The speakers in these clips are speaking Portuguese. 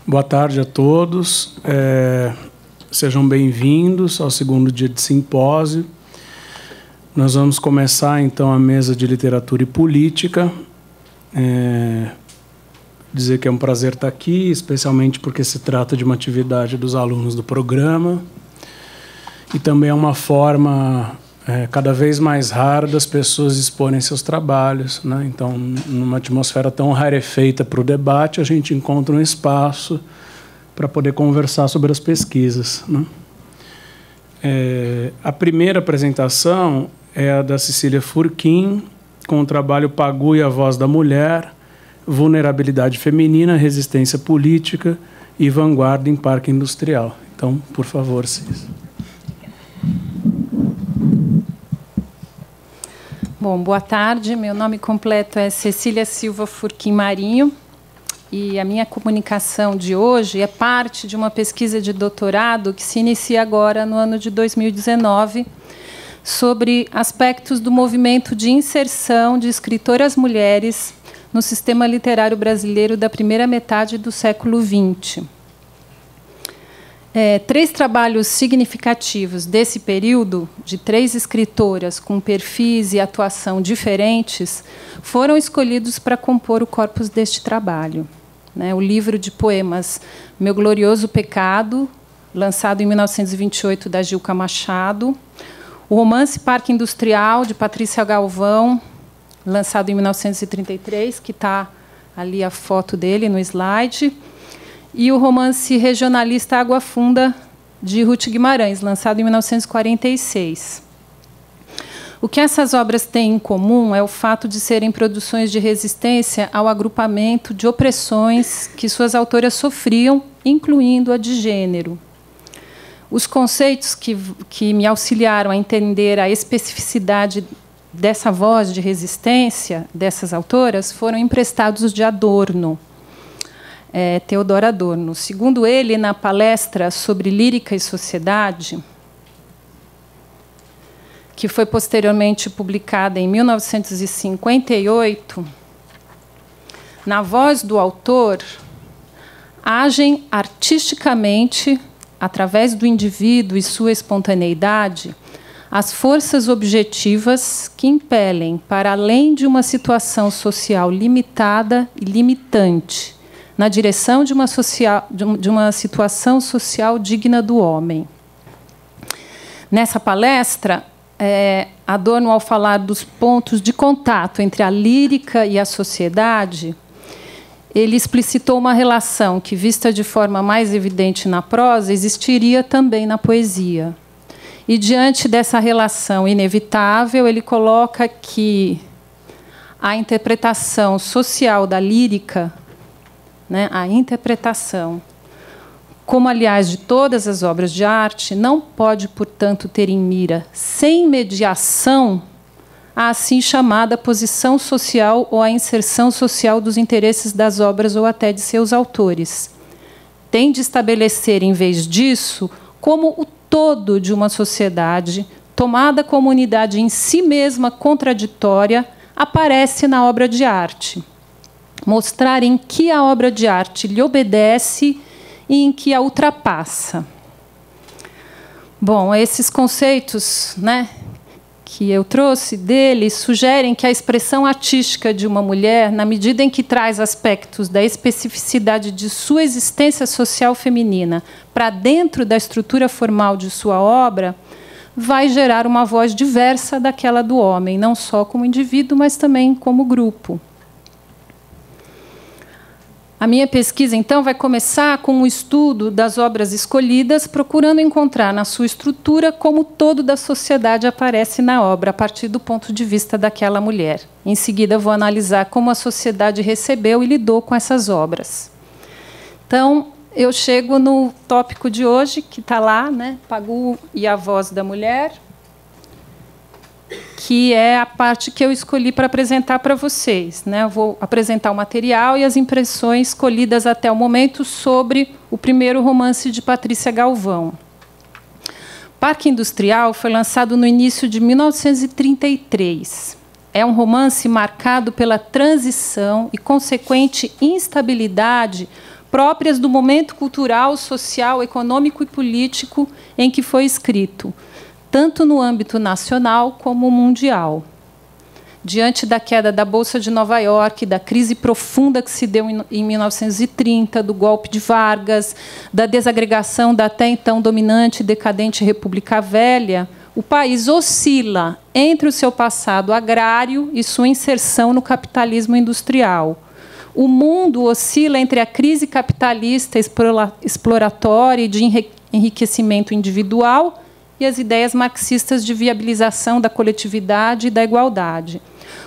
Boa tarde a todos. Sejam bem-vindos ao segundo dia de simpósio. Nós vamos começar, então, a mesa de literatura e política. Dizer que é um prazer estar aqui, especialmente porque se trata de uma atividade dos alunos do programa. E também é uma forma cada vez mais rara das pessoas exporem seus trabalhos, né? Então, numa atmosfera tão rarefeita para o debate, a gente encontra um espaço para poder conversar sobre as pesquisas, né? A primeira apresentação é a da Cecília Furquim, com o trabalho Pagu e a Voz da Mulher, Vulnerabilidade Feminina, Resistência Política e Vanguarda em Parque Industrial. Então, por favor, Cecília. Bom, boa tarde. Meu nome completo é Cecília Silva Furquim Marinho e a minha comunicação de hoje é parte de uma pesquisa de doutorado que se inicia agora no ano de 2019 sobre aspectos do movimento de inserção de escritoras mulheres no sistema literário brasileiro da primeira metade do século XX. Três trabalhos significativos desse período, de três escritoras com perfis e atuação diferentes, foram escolhidos para compor o corpus deste trabalho. O livro de poemas Meu Glorioso Pecado, lançado em 1928, da Gilca Machado, o romance Parque Industrial, de Patrícia Galvão, lançado em 1933, que está ali a foto dele no slide, e o romance regionalista Água Funda, de Ruth Guimarães, lançado em 1946. O que essas obras têm em comum é o fato de serem produções de resistência ao agrupamento de opressões que suas autoras sofriam, incluindo a de gênero. Os conceitos que me auxiliaram a entender a especificidade dessa voz de resistência dessas autoras foram emprestados de Adorno, Theodor Adorno. Segundo ele, na palestra sobre lírica e sociedade, que foi posteriormente publicada em 1958, na voz do autor, agem artisticamente, através do indivíduo e sua espontaneidade, as forças objetivas que impelem para além de uma situação social limitada e limitante, na direção de uma situação social digna do homem. Nessa palestra, Adorno, ao falar dos pontos de contato entre a lírica e a sociedade, ele explicitou uma relação que, vista de forma mais evidente na prosa, existiria também na poesia. E, diante dessa relação inevitável, ele coloca que a interpretação social da lírica, a interpretação, como, aliás, de todas as obras de arte, não pode, portanto, ter em mira, sem mediação, a assim chamada posição social ou a inserção social dos interesses das obras ou até de seus autores. Tem de estabelecer, em vez disso, como o todo de uma sociedade, tomada como unidade em si mesma contraditória, aparece na obra de arte. Mostrar em que a obra de arte lhe obedece e em que a ultrapassa. Bom, esses conceitos, que eu trouxe dele sugerem que a expressão artística de uma mulher, na medida em que traz aspectos da especificidade de sua existência social feminina para dentro da estrutura formal de sua obra, vai gerar uma voz diversa daquela do homem, não só como indivíduo, mas também como grupo. A minha pesquisa, então, vai começar com o estudo das obras escolhidas, procurando encontrar na sua estrutura como o todo da sociedade aparece na obra, a partir do ponto de vista daquela mulher. Em seguida, vou analisar como a sociedade recebeu e lidou com essas obras. Então, eu chego no tópico de hoje, que está lá, Pagu e a Voz da Mulher, que é a parte que eu escolhi para apresentar para vocês. Eu vou apresentar o material e as impressões escolhidas até o momento sobre o primeiro romance de Patrícia Galvão. Parque Industrial foi lançado no início de 1933. É um romance marcado pela transição e consequente instabilidade próprias do momento cultural, social, econômico e político em que foi escrito, tanto no âmbito nacional como mundial. Diante da queda da Bolsa de Nova York, da crise profunda que se deu em 1930, do golpe de Vargas, da desagregação da até então dominante e decadente República Velha, o país oscila entre o seu passado agrário e sua inserção no capitalismo industrial. O mundo oscila entre a crise capitalista exploratória e de enriquecimento individual e as ideias marxistas de viabilização da coletividade e da igualdade.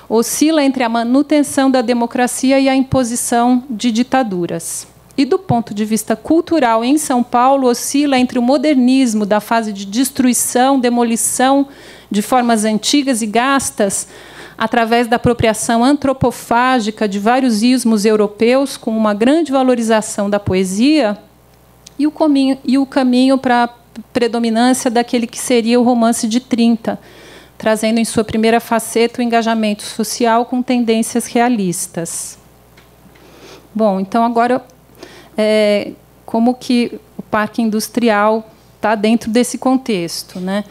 Oscila entre a manutenção da democracia e a imposição de ditaduras. E, do ponto de vista cultural, em São Paulo, oscila entre o modernismo da fase de destruição, demolição de formas antigas e gastas, através da apropriação antropofágica de vários ismos europeus, com uma grande valorização da poesia, e o caminho para a predominância daquele que seria o romance de 30, trazendo em sua primeira faceta o engajamento social com tendências realistas. Bom, então, agora, como que o parque industrial está dentro desse contexto, né?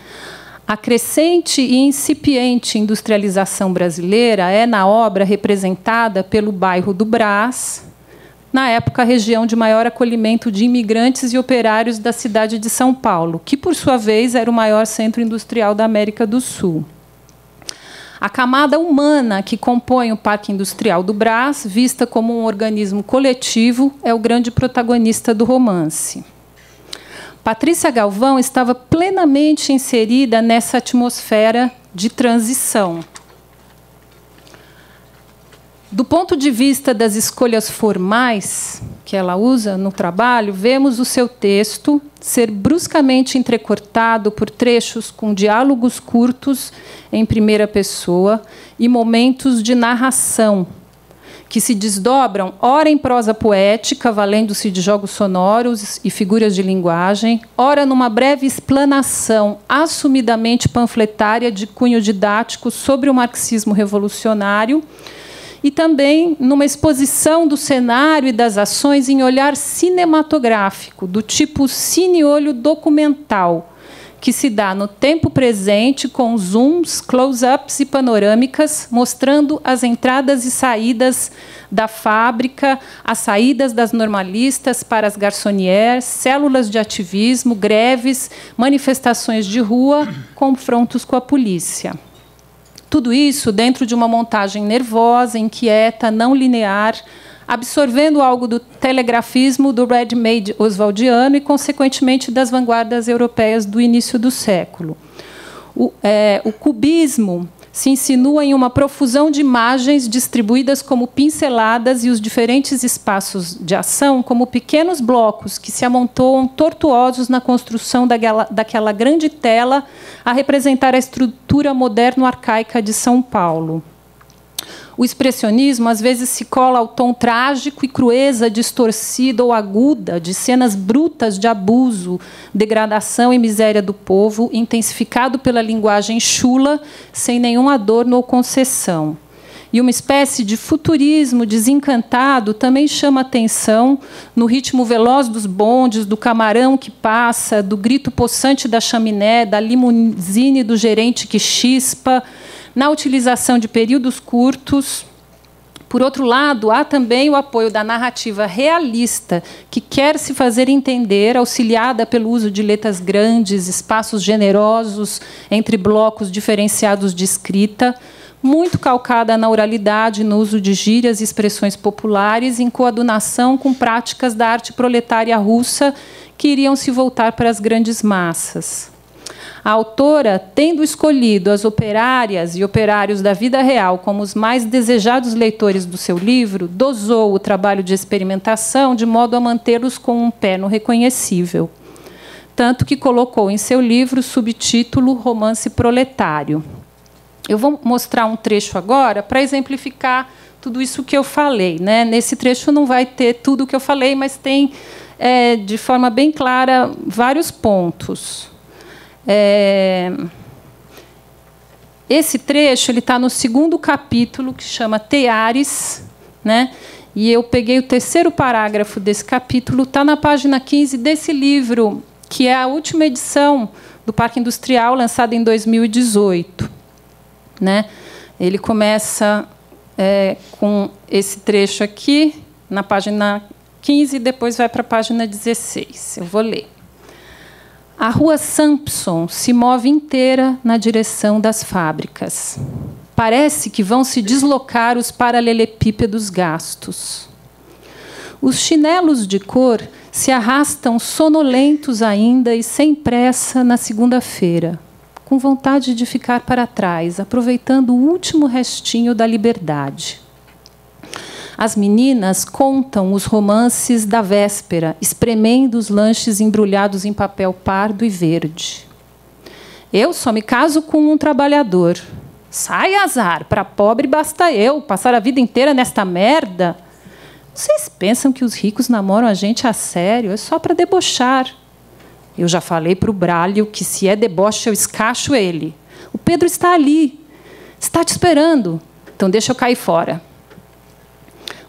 A crescente e incipiente industrialização brasileira é, na obra, representada pelo bairro do Brás, na época, a região de maior acolhimento de imigrantes e operários da cidade de São Paulo, que, por sua vez, era o maior centro industrial da América do Sul. A camada humana que compõe o Parque Industrial do Brás, vista como um organismo coletivo, é o grande protagonista do romance. Patrícia Galvão estava plenamente inserida nessa atmosfera de transição. Do ponto de vista das escolhas formais que ela usa no trabalho, vemos o seu texto ser bruscamente entrecortado por trechos com diálogos curtos em primeira pessoa e momentos de narração, que se desdobram, ora em prosa poética, valendo-se de jogos sonoros e figuras de linguagem, ora numa breve explanação assumidamente panfletária de cunho didático sobre o marxismo revolucionário, e também numa exposição do cenário e das ações em olhar cinematográfico, do tipo cine-olho documental, que se dá no tempo presente com zooms, close-ups e panorâmicas, mostrando as entradas e saídas da fábrica, as saídas das normalistas para as garçonières, células de ativismo, greves, manifestações de rua, confrontos com a polícia. Tudo isso dentro de uma montagem nervosa, inquieta, não linear, absorvendo algo do telegrafismo do ready-made oswaldiano e, consequentemente, das vanguardas europeias do início do século. O cubismo se insinua em uma profusão de imagens distribuídas como pinceladas e os diferentes espaços de ação como pequenos blocos que se amontoam tortuosos na construção daquela grande tela a representar a estrutura moderno-arcaica de São Paulo. O expressionismo, às vezes, se cola ao tom trágico e crueza distorcida ou aguda de cenas brutas de abuso, degradação e miséria do povo, intensificado pela linguagem chula, sem nenhum adorno ou concessão. E uma espécie de futurismo desencantado também chama atenção no ritmo veloz dos bondes, do camarão que passa, do grito possante da chaminé, da limusine do gerente que chispa, na utilização de períodos curtos. Por outro lado, há também o apoio da narrativa realista, que quer se fazer entender, auxiliada pelo uso de letras grandes, espaços generosos entre blocos diferenciados de escrita, muito calcada na oralidade, no uso de gírias e expressões populares, em coadunação com práticas da arte proletária russa que iriam se voltar para as grandes massas. A autora, tendo escolhido as operárias e operários da vida real como os mais desejados leitores do seu livro, dosou o trabalho de experimentação de modo a mantê-los com um pé no reconhecível. Tanto que colocou em seu livro o subtítulo Romance Proletário. Eu vou mostrar um trecho agora para exemplificar tudo isso que eu falei, né? Nesse trecho não vai ter tudo o que eu falei, mas tem, de forma bem clara, vários pontos. Esse trecho está no segundo capítulo, que chama Teares, né? e eu peguei o terceiro parágrafo desse capítulo, está na página 15 desse livro, que é a última edição do Parque Industrial, lançada em 2018. Né? Ele começa com esse trecho aqui, na página 15, e depois vai para a página 16. Eu vou ler. A Rua Sampson se move inteira na direção das fábricas. Parece que vão se deslocar os paralelepípedos gastos. Os chinelos de cor se arrastam sonolentos ainda e sem pressa na segunda-feira, com vontade de ficar para trás, aproveitando o último restinho da liberdade. As meninas contam os romances da véspera, espremendo os lanches embrulhados em papel pardo e verde. Eu só me caso com um trabalhador. Sai, azar, para pobre basta eu, passar a vida inteira nesta merda. Vocês pensam que os ricos namoram a gente a sério? É só para debochar. Eu já falei para o Brálio que, se é deboche, eu escacho ele. O Pedro está ali, está te esperando. Então deixa eu cair fora.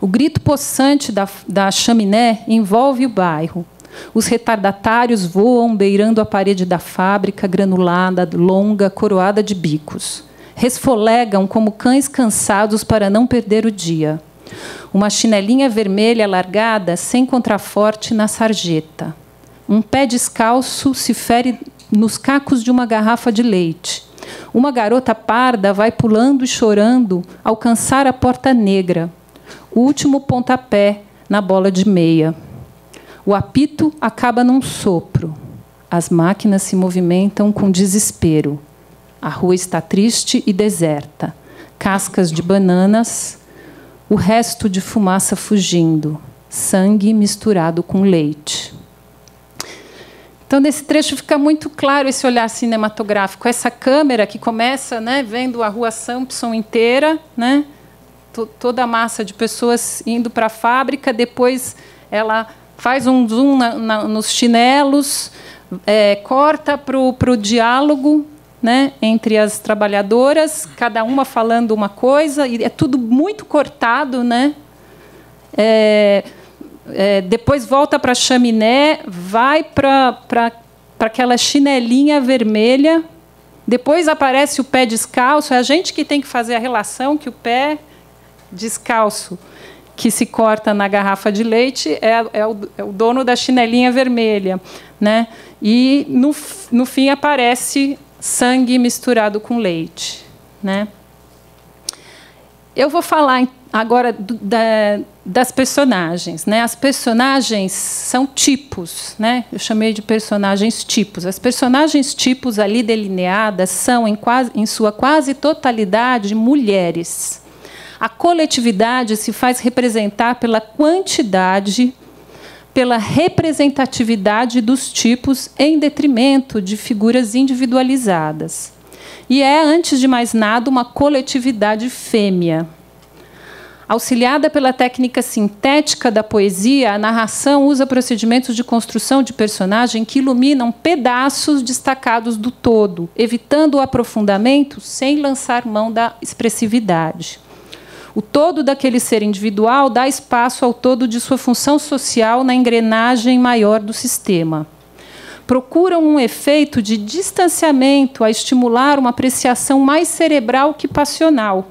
O grito possante da chaminé envolve o bairro. Os retardatários voam beirando a parede da fábrica, granulada, longa, coroada de bicos. Resfolegam como cães cansados para não perder o dia. Uma chinelinha vermelha largada, sem contraforte, na sarjeta. Um pé descalço se fere nos cacos de uma garrafa de leite. Uma garota parda vai pulando e chorando, alcançar a porta negra. O último pontapé na bola de meia. O apito acaba num sopro. As máquinas se movimentam com desespero. A rua está triste e deserta. Cascas de bananas, o resto de fumaça fugindo. Sangue misturado com leite. Então, nesse trecho fica muito claro esse olhar cinematográfico. Essa câmera que começa, né, vendo a Rua Sampson inteira, né, toda a massa de pessoas indo para a fábrica, depois ela faz um zoom nos chinelos, corta para o diálogo, né, entre as trabalhadoras, cada uma falando uma coisa, e é tudo muito cortado, né? Depois volta para a chaminé, vai para aquela chinelinha vermelha, depois aparece o pé descalço, é a gente que tem que fazer a relação que o pé descalço que se corta na garrafa de leite é o dono da chinelinha vermelha, né? E no fim aparece sangue misturado com leite, né? Eu vou falar agora das personagens, né? As personagens são tipos, né? Eu chamei de personagens tipos. As personagens tipos ali delineadas são, em sua quase totalidade, mulheres. A coletividade se faz representar pela quantidade, pela representatividade dos tipos, em detrimento de figuras individualizadas. E é, antes de mais nada, uma coletividade fêmea. Auxiliada pela técnica sintética da poesia, a narração usa procedimentos de construção de personagem que iluminam pedaços destacados do todo, evitando o aprofundamento sem lançar mão da expressividade. O todo daquele ser individual dá espaço ao todo de sua função social na engrenagem maior do sistema. Procuram um efeito de distanciamento a estimular uma apreciação mais cerebral que passional.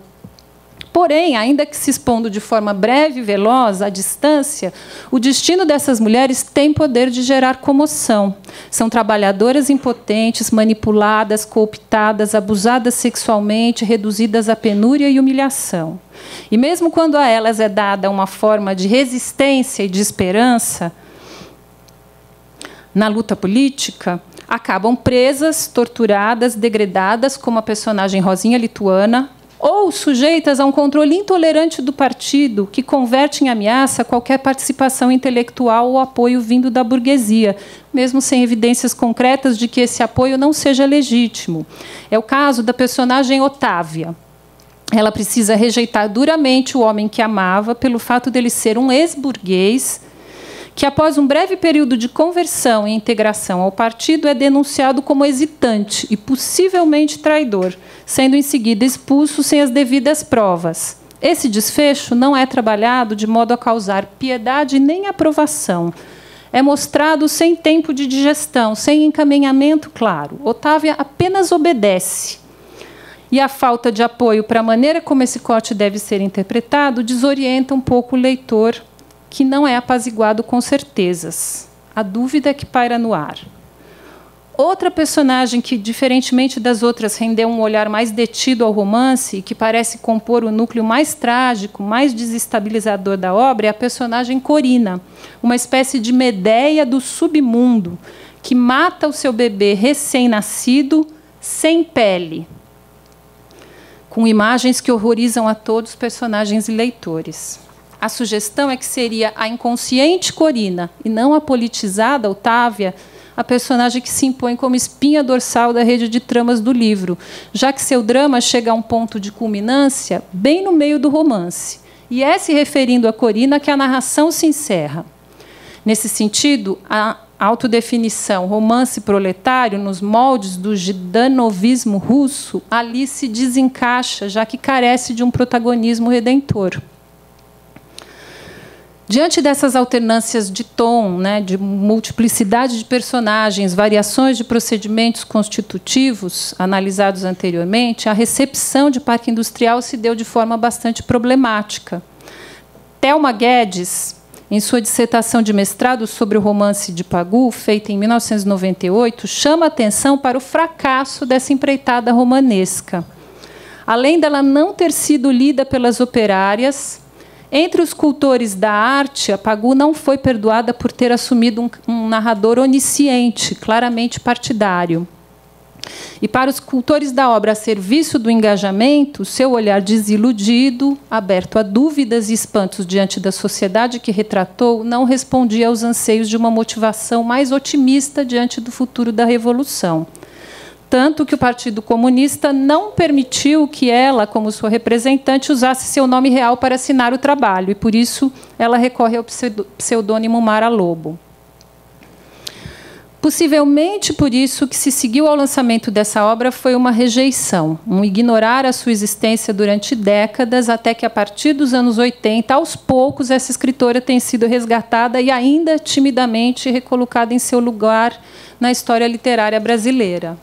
Porém, ainda que se expondo de forma breve e veloz à distância, o destino dessas mulheres tem poder de gerar comoção. São trabalhadoras impotentes, manipuladas, cooptadas, abusadas sexualmente, reduzidas à penúria e humilhação. E mesmo quando a elas é dada uma forma de resistência e de esperança na luta política, acabam presas, torturadas, degradadas, como a personagem Rosinha Lituana, ou sujeitas a um controle intolerante do partido, que converte em ameaça qualquer participação intelectual ou apoio vindo da burguesia, mesmo sem evidências concretas de que esse apoio não seja legítimo. É o caso da personagem Otávia. Ela precisa rejeitar duramente o homem que amava pelo fato dele ser um ex-burguês que, após um breve período de conversão e integração ao partido, é denunciado como hesitante e possivelmente traidor, sendo em seguida expulso sem as devidas provas. Esse desfecho não é trabalhado de modo a causar piedade nem aprovação. É mostrado sem tempo de digestão, sem encaminhamento claro. Otávia apenas obedece. E a falta de apoio para a maneira como esse corte deve ser interpretado desorienta um pouco o leitor, que não é apaziguado com certezas. A dúvida é que paira no ar. Outra personagem que, diferentemente das outras, rendeu um olhar mais detido ao romance e que parece compor o núcleo mais trágico, mais desestabilizador da obra, é a personagem Corina, uma espécie de Medeia do submundo, que mata o seu bebê recém-nascido sem pele, com imagens que horrorizam a todos os personagens e leitores. A sugestão é que seria a inconsciente Corina, e não a politizada Otávia, a personagem que se impõe como espinha dorsal da rede de tramas do livro, já que seu drama chega a um ponto de culminância bem no meio do romance. E é se referindo a Corina que a narração se encerra. Nesse sentido, a autodefinição romance proletário, nos moldes do Zdanovismo russo, ali se desencaixa, já que carece de um protagonismo redentor. Diante dessas alternâncias de tom, de multiplicidade de personagens, variações de procedimentos constitutivos analisados anteriormente, a recepção de Parque Industrial se deu de forma bastante problemática. Thelma Guedes, em sua dissertação de mestrado sobre o romance de Pagou, feita em 1998, chama a atenção para o fracasso dessa empreitada romanesca. Além dela não ter sido lida pelas operárias, entre os cultores da arte, a Pagou não foi perdoada por ter assumido um narrador onisciente, claramente partidário. E para os cultores da obra a serviço do engajamento, seu olhar desiludido, aberto a dúvidas e espantos diante da sociedade que retratou, não respondia aos anseios de uma motivação mais otimista diante do futuro da Revolução. Tanto que o Partido Comunista não permitiu que ela, como sua representante, usasse seu nome real para assinar o trabalho, e, por isso, ela recorre ao pseudônimo Mara Lobo. Possivelmente, por isso, que se seguiu ao lançamento dessa obra foi uma rejeição, um ignorar a sua existência durante décadas, até que, a partir dos anos 80, aos poucos, essa escritora tem sido resgatada e ainda timidamente recolocada em seu lugar na história literária brasileira.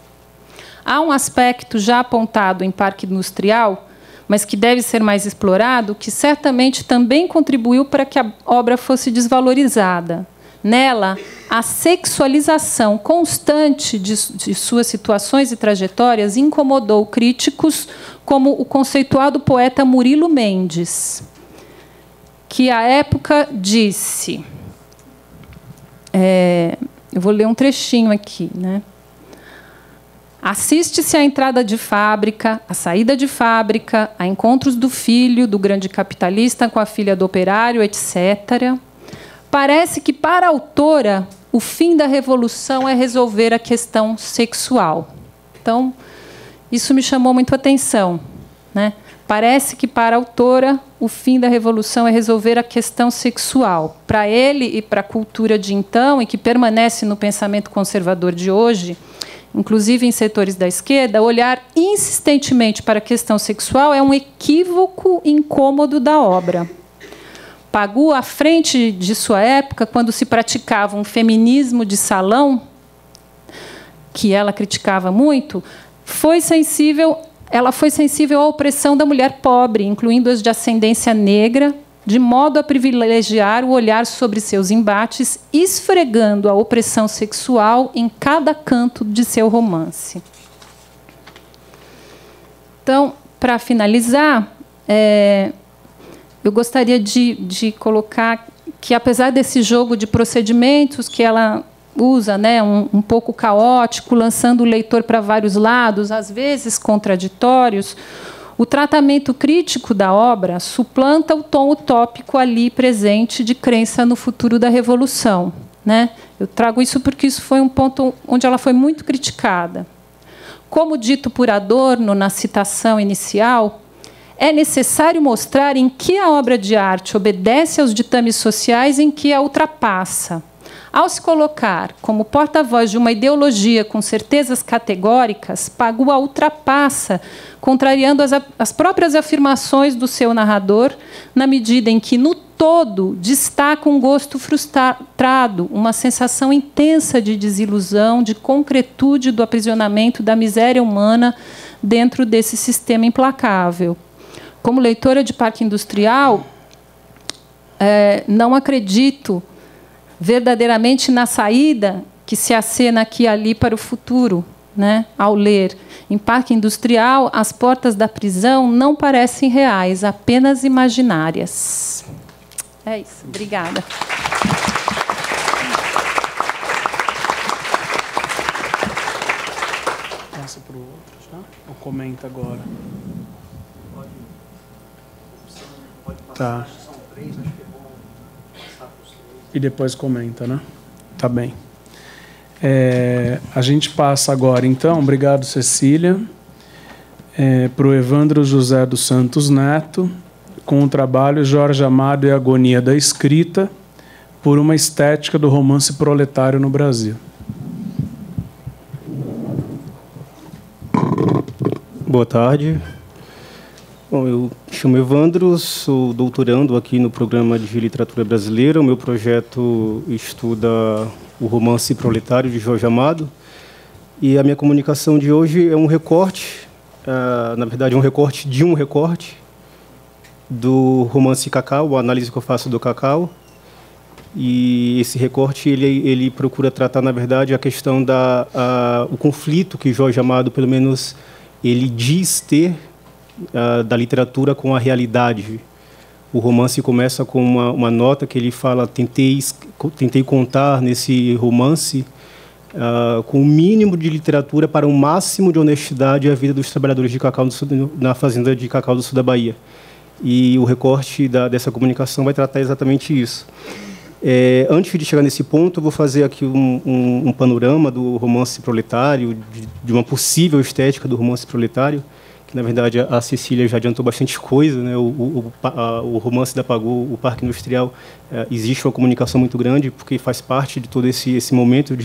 Há um aspecto já apontado em Parque Industrial, mas que deve ser mais explorado, que certamente também contribuiu para que a obra fosse desvalorizada. Nela, a sexualização constante de suas situações e trajetórias incomodou críticos como o conceituado poeta Murilo Mendes, que, à época, disse... eu vou ler um trechinho aqui, Assiste-se à entrada de fábrica, à saída de fábrica, a encontros do filho do grande capitalista com a filha do operário, etc. Parece que, para a autora, o fim da revolução é resolver a questão sexual. Então, isso me chamou muito a atenção. Parece que, para a autora, o fim da revolução é resolver a questão sexual. Para ele e para a cultura de então, e que permanece no pensamento conservador de hoje, inclusive em setores da esquerda, olhar insistentemente para a questão sexual é um equívoco incômodo da obra. Pagou, à frente de sua época, quando se praticava um feminismo de salão, que ela criticava muito, ela foi sensível à opressão da mulher pobre, incluindo as de ascendência negra, de modo a privilegiar o olhar sobre seus embates, esfregando a opressão sexual em cada canto de seu romance. Então, para finalizar, eu gostaria de colocar que, apesar desse jogo de procedimentos que ela usa, um pouco caótico, lançando o leitor para vários lados, às vezes contraditórios, o tratamento crítico da obra suplanta o tom utópico ali presente de crença no futuro da Revolução. Eu trago isso porque isso foi um ponto onde ela foi muito criticada. Como dito por Adorno na citação inicial, é necessário mostrar em que a obra de arte obedece aos ditames sociais e em que a ultrapassa. Ao se colocar como porta-voz de uma ideologia com certezas categóricas, Pagu a ultrapassa, contrariando as próprias afirmações do seu narrador, na medida em que, no todo, destaca um gosto frustrado, uma sensação intensa de desilusão, de concretude do aprisionamento da miséria humana dentro desse sistema implacável. Como leitora de Parque Industrial, não acredito verdadeiramente na saída que se acena aqui e ali para o futuro, né? Ao ler em Parque Industrial, as portas da prisão não parecem reais, apenas imaginárias. É isso. Obrigada. Passa para o outro já? Ou comenta agora? Pode passar. Tá. São 3, acho que é bom passar para os 3. E depois comenta, né? Tá bem. A gente passa agora, então, obrigado, Cecília, para o Evandro José dos Santos Neto, com o trabalho Jorge Amado e a Agonia da Escrita, por uma estética do romance proletário no Brasil. Boa tarde. Bom, eu me chamo Evandro, sou doutorando aqui no Programa de Literatura Brasileira. O meu projeto estuda o romance proletário de Jorge Amado. E a minha comunicação de hoje é um recorte, na verdade, um recorte de um recorte do romance Cacau, a análise que eu faço do Cacau. E esse recorte ele procura tratar, na verdade, a questão o conflito que Jorge Amado, pelo menos, ele diz ter da literatura com a realidade. O romance começa com uma nota que ele fala: tentei contar nesse romance com o mínimo de literatura para o máximo de honestidade a vida dos trabalhadores de cacau na fazenda de cacau do sul da Bahia. E o recorte dessa comunicação vai tratar exatamente isso. Antes de chegar nesse ponto, eu vou fazer aqui um panorama do romance proletário, de uma possível estética do romance proletário, que, na verdade, a Cecília já adiantou bastante coisa, né? O romance da Pagu, o Parque Industrial, existe uma comunicação muito grande, porque faz parte de todo esse momento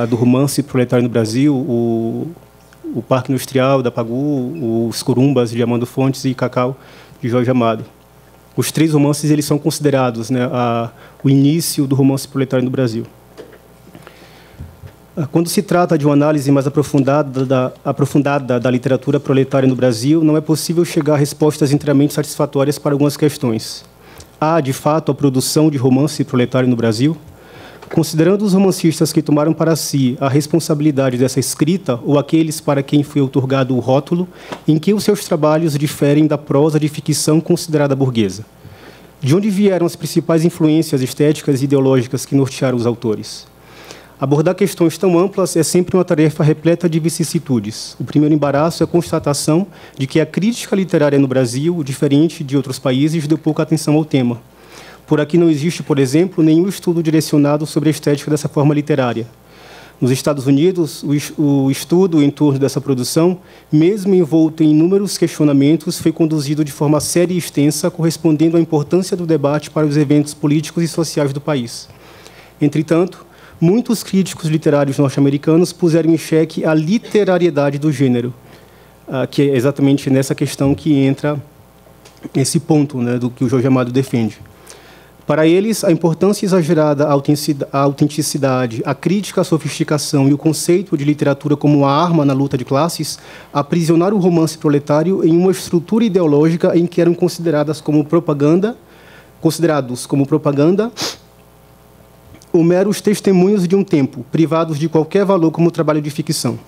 do romance proletário no Brasil, o Parque Industrial da Pagu, os Corumbas de Amando Fontes e Cacau de Jorge Amado. Os 3 romances eles são considerados, né, o início do romance proletário no Brasil. Quando se trata de uma análise mais aprofundada da literatura proletária no Brasil, não é possível chegar a respostas inteiramente satisfatórias para algumas questões. Há, de fato, a produção de romance proletário no Brasil? Considerando os romancistas que tomaram para si a responsabilidade dessa escrita, ou aqueles para quem foi outorgado o rótulo, em que os seus trabalhos diferem da prosa de ficção considerada burguesa? De onde vieram as principais influências estéticas e ideológicas que nortearam os autores? Abordar questões tão amplas é sempre uma tarefa repleta de vicissitudes. O primeiro embaraço é a constatação de que a crítica literária no Brasil, diferente de outros países, deu pouca atenção ao tema. Por aqui não existe, por exemplo, nenhum estudo direcionado sobre a estética dessa forma literária. Nos Estados Unidos, o estudo em torno dessa produção, mesmo envolto em inúmeros questionamentos, foi conduzido de forma séria e extensa, correspondendo à importância do debate para os eventos políticos e sociais do país. Entretanto, muitos críticos literários norte-americanos puseram em xeque a literariedade do gênero, que é exatamente nessa questão que entra esse ponto, né, do que o Jorge Amado defende. Para eles, a importância exagerada à autenticidade, a crítica à sofisticação e o conceito de literatura como uma arma na luta de classes aprisionaram o romance proletário em uma estrutura ideológica em que eram considerados como propaganda ou meros testemunhos de um tempo, privados de qualquer valor como trabalho de ficção.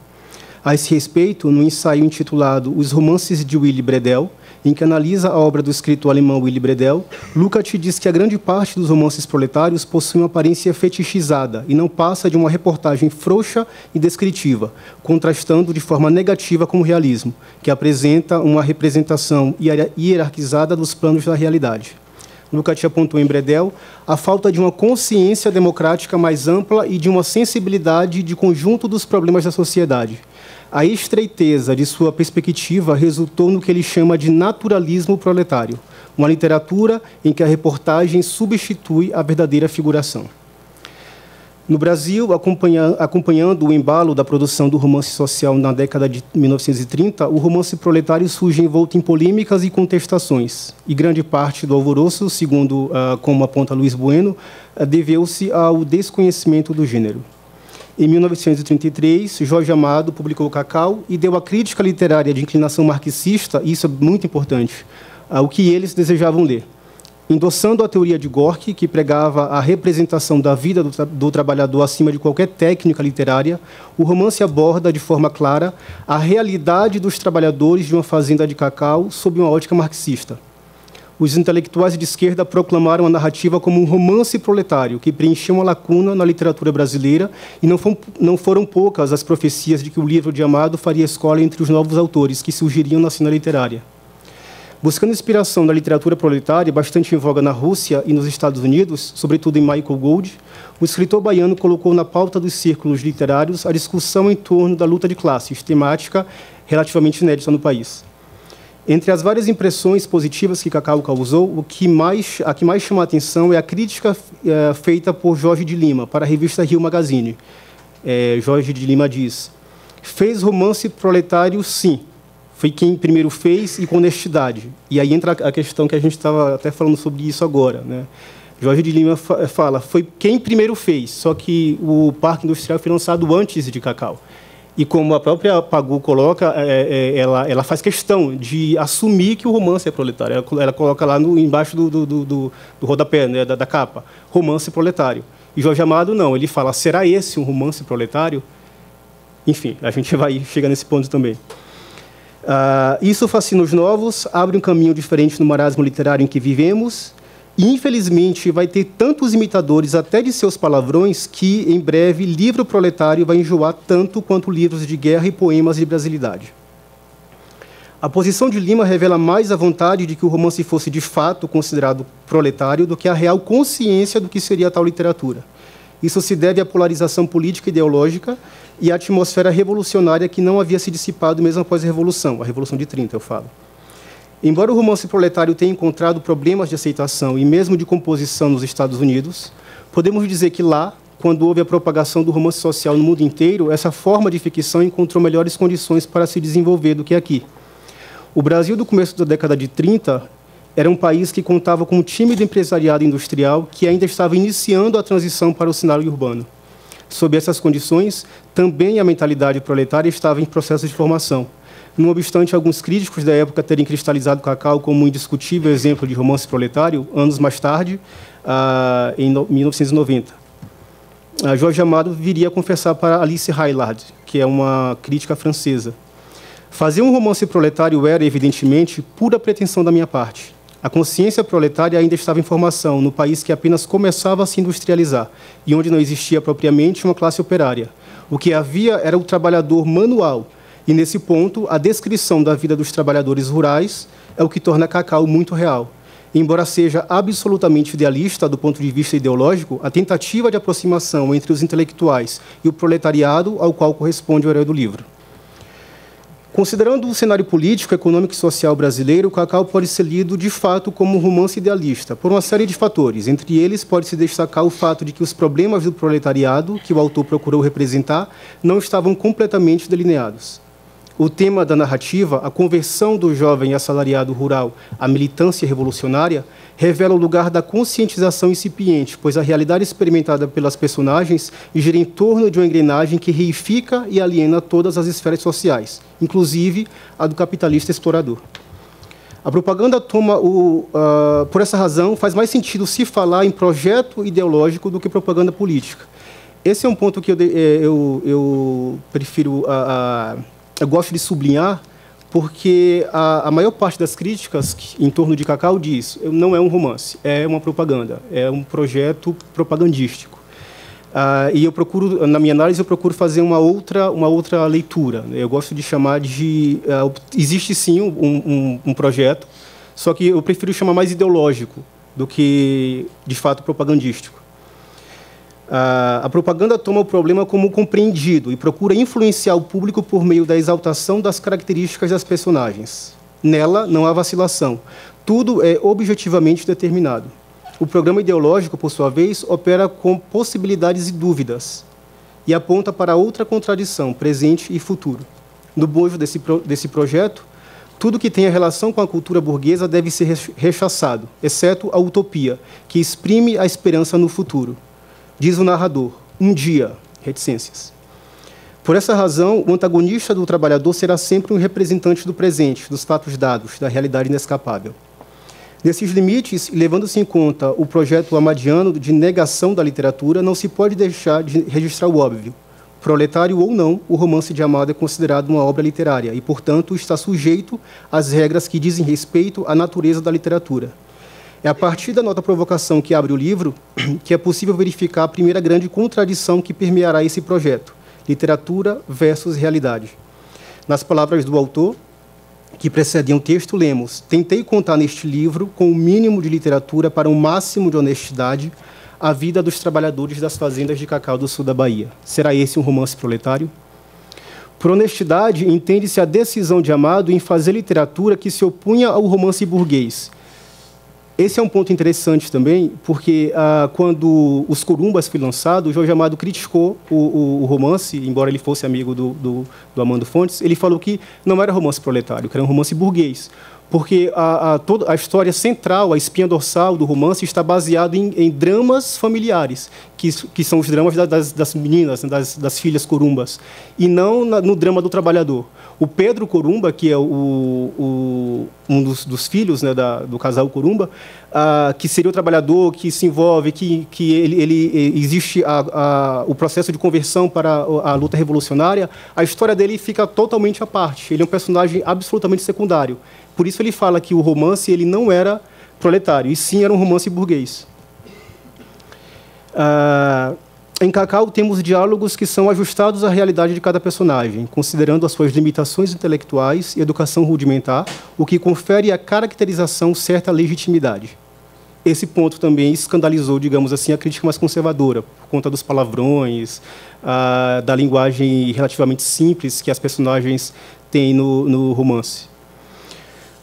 A esse respeito, no ensaio intitulado Os Romances de Willy Bredel, em que analisa a obra do escritor alemão Willy Bredel, Lukács diz que a grande parte dos romances proletários possui uma aparência fetichizada e não passa de uma reportagem frouxa e descritiva, contrastando de forma negativa com o realismo, que apresenta uma representação hierarquizada dos planos da realidade. Lukács apontou em Bredel a falta de uma consciência democrática mais ampla e de uma sensibilidade de conjunto dos problemas da sociedade. A estreiteza de sua perspectiva resultou no que ele chama de naturalismo proletário, uma literatura em que a reportagem substitui a verdadeira figuração. No Brasil, acompanhando o embalo da produção do romance social na década de 1930, o romance proletário surge envolto em polêmicas e contestações. E grande parte do alvoroço, segundo como aponta Luiz Bueno, deveu-se ao desconhecimento do gênero. Em 1933, Jorge Amado publicou Cacau e deu à crítica literária de inclinação marxista, e isso é muito importante, o que eles desejavam ler. Endossando a teoria de Gorky, que pregava a representação da vida do trabalhador acima de qualquer técnica literária, o romance aborda de forma clara a realidade dos trabalhadores de uma fazenda de cacau sob uma ótica marxista. Os intelectuais de esquerda proclamaram a narrativa como um romance proletário, que preencheu uma lacuna na literatura brasileira, e não foram poucas as profecias de que o livro de Amado faria escola entre os novos autores que surgiriam na cena literária. Buscando inspiração na literatura proletária, bastante em voga na Rússia e nos Estados Unidos, sobretudo em Michael Gold, o escritor baiano colocou na pauta dos círculos literários a discussão em torno da luta de classes, temática relativamente inédita no país. Entre as várias impressões positivas que Cacau causou, a que mais chama a atenção é a crítica feita por Jorge de Lima para a revista Rio Magazine. Jorge de Lima diz: fez romance proletário, sim. Foi quem primeiro fez e com honestidade. E aí entra a questão que a gente estava até falando sobre isso agora, né? Jorge de Lima fala, foi quem primeiro fez, só que o Parque Industrial foi lançado antes de Cacau. E como a própria Pagu coloca, ela faz questão de assumir que o romance é proletário. Ela coloca lá embaixo do rodapé, né, da capa, romance proletário. E Jorge Amado não, ele fala, será esse um romance proletário? Enfim, a gente vai chegar nesse ponto também. Isso fascina os novos, abre um caminho diferente no marasmo literário em que vivemos, e, infelizmente, vai ter tantos imitadores, até de seus palavrões, que, em breve, livro proletário vai enjoar tanto quanto livros de guerra e poemas de brasilidade. A posição de Lima revela mais a vontade de que o romance fosse, de fato, considerado proletário do que a real consciência do que seria tal literatura. Isso se deve à polarização política e ideológica e à atmosfera revolucionária que não havia se dissipado mesmo após a Revolução de 30, eu falo. Embora o romance proletário tenha encontrado problemas de aceitação e mesmo de composição nos Estados Unidos, podemos dizer que lá, quando houve a propagação do romance social no mundo inteiro, essa forma de ficção encontrou melhores condições para se desenvolver do que aqui. O Brasil, do começo da década de 30, era um país que contava com um tímido empresariado industrial que ainda estava iniciando a transição para o cenário urbano. Sob essas condições, também a mentalidade proletária estava em processo de formação. Não obstante alguns críticos da época terem cristalizado Cacau como um indiscutível exemplo de romance proletário, anos mais tarde, em 1990. Jorge Amado viria a confessar para Alice Haillard, que é uma crítica francesa. Fazer um romance proletário era, evidentemente, pura pretensão da minha parte. A consciência proletária ainda estava em formação, no país que apenas começava a se industrializar, e onde não existia propriamente uma classe operária. O que havia era o trabalhador manual, e, nesse ponto, a descrição da vida dos trabalhadores rurais é o que torna Cacau muito real. Embora seja absolutamente idealista do ponto de vista ideológico, a tentativa de aproximação entre os intelectuais e o proletariado ao qual corresponde o herói do livro. Considerando o cenário político, econômico e social brasileiro, Cacau pode ser lido, de fato, como um romance idealista, por uma série de fatores. Entre eles, pode-se destacar o fato de que os problemas do proletariado, que o autor procurou representar, não estavam completamente delineados. O tema da narrativa, a conversão do jovem assalariado rural à militância revolucionária, revela o lugar da conscientização incipiente, pois a realidade experimentada pelas personagens gira em torno de uma engrenagem que reifica e aliena todas as esferas sociais, inclusive a do capitalista explorador. A propaganda toma por essa razão, faz mais sentido se falar em projeto ideológico do que propaganda política. Esse é um ponto que eu prefiro... Eu gosto de sublinhar, porque a maior parte das críticas em torno de Cacau diz não é um romance, é uma propaganda, é um projeto propagandístico. E eu procuro, na minha análise, eu procuro fazer uma outra leitura. Eu gosto de chamar de... existe sim um projeto, só que eu prefiro chamar mais ideológico do que, de fato, propagandístico. A propaganda toma o problema como compreendido e procura influenciar o público por meio da exaltação das características das personagens. Nela, não há vacilação. Tudo é objetivamente determinado. O programa ideológico, por sua vez, opera com possibilidades e dúvidas e aponta para outra contradição, presente e futuro. No bojo desse projeto, tudo que tenha relação com a cultura burguesa deve ser rechaçado, exceto a utopia, que exprime a esperança no futuro. Diz o narrador, um dia, reticências. Por essa razão, o antagonista do trabalhador será sempre um representante do presente, dos fatos dados, da realidade inescapável. Nesses limites, levando-se em conta o projeto amadiano de negação da literatura, não se pode deixar de registrar o óbvio. Proletário ou não, o Romance de Amado é considerado uma obra literária e, portanto, está sujeito às regras que dizem respeito à natureza da literatura. É a partir da nota provocação que abre o livro que é possível verificar a primeira grande contradição que permeará esse projeto: literatura versus realidade. Nas palavras do autor, que precedem o texto, lemos: tentei contar neste livro, com o mínimo de literatura para o máximo de honestidade, a vida dos trabalhadores das fazendas de cacau do sul da Bahia. Será esse um romance proletário? Por honestidade, entende-se a decisão de Amado em fazer literatura que se opunha ao romance burguês. Esse é um ponto interessante também, porque quando Os Corumbas foi lançado, o Jorge Amado criticou o romance, embora ele fosse amigo do Amando Fontes, ele falou que não era romance proletário, que era um romance burguês, porque toda a história central, a espinha dorsal do romance, está baseada em dramas familiares, que são os dramas das meninas, das filhas corumbas, e não no drama do trabalhador. O Pedro Corumba, que é um dos filhos, né, do casal Corumba, que seria o trabalhador que se envolve, que existe o processo de conversão para a luta revolucionária, a história dele fica totalmente à parte. Ele é um personagem absolutamente secundário. Por isso ele fala que o romance ele não era proletário, e sim era um romance burguês. Em Cacau temos diálogos que são ajustados à realidade de cada personagem, considerando as suas limitações intelectuais e educação rudimentar, o que confere à caracterização certa legitimidade. Esse ponto também escandalizou, digamos assim, a crítica mais conservadora, por conta dos palavrões, da linguagem relativamente simples que as personagens têm no romance.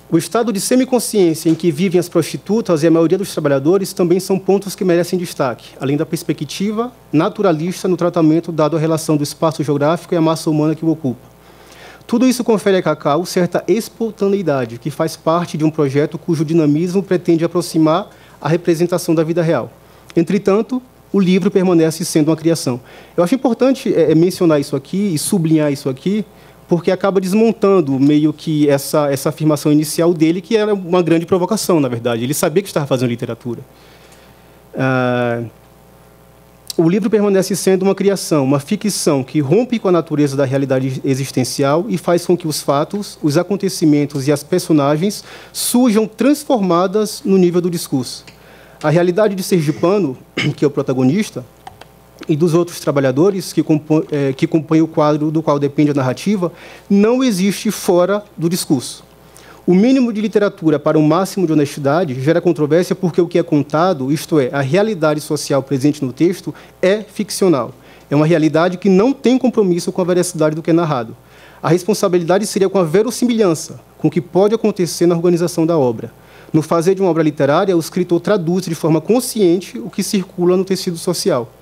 O estado de semiconsciência em que vivem as prostitutas e a maioria dos trabalhadores também são pontos que merecem destaque, além da perspectiva naturalista no tratamento dado à relação do espaço geográfico e a massa humana que o ocupa. Tudo isso confere a Cacau certa espontaneidade, que faz parte de um projeto cujo dinamismo pretende aproximar a representação da vida real. Entretanto, o livro permanece sendo uma criação. Eu acho importante mencionar isso aqui e sublinhar isso aqui, porque acaba desmontando meio que essa afirmação inicial dele, que era uma grande provocação, na verdade. Ele sabia que estava fazendo literatura. O livro permanece sendo uma criação, uma ficção que rompe com a natureza da realidade existencial e faz com que os fatos, os acontecimentos e as personagens surjam transformadas no nível do discurso. A realidade de Sergipano, que é o protagonista, e dos outros trabalhadores que compõem o quadro do qual depende a narrativa, não existe fora do discurso. O mínimo de literatura para o máximo de honestidade gera controvérsia porque o que é contado, isto é, a realidade social presente no texto, é ficcional. É uma realidade que não tem compromisso com a veracidade do que é narrado. A responsabilidade seria com a verossimilhança, com o que pode acontecer na organização da obra. No fazer de uma obra literária, o escritor traduz de forma consciente o que circula no tecido social.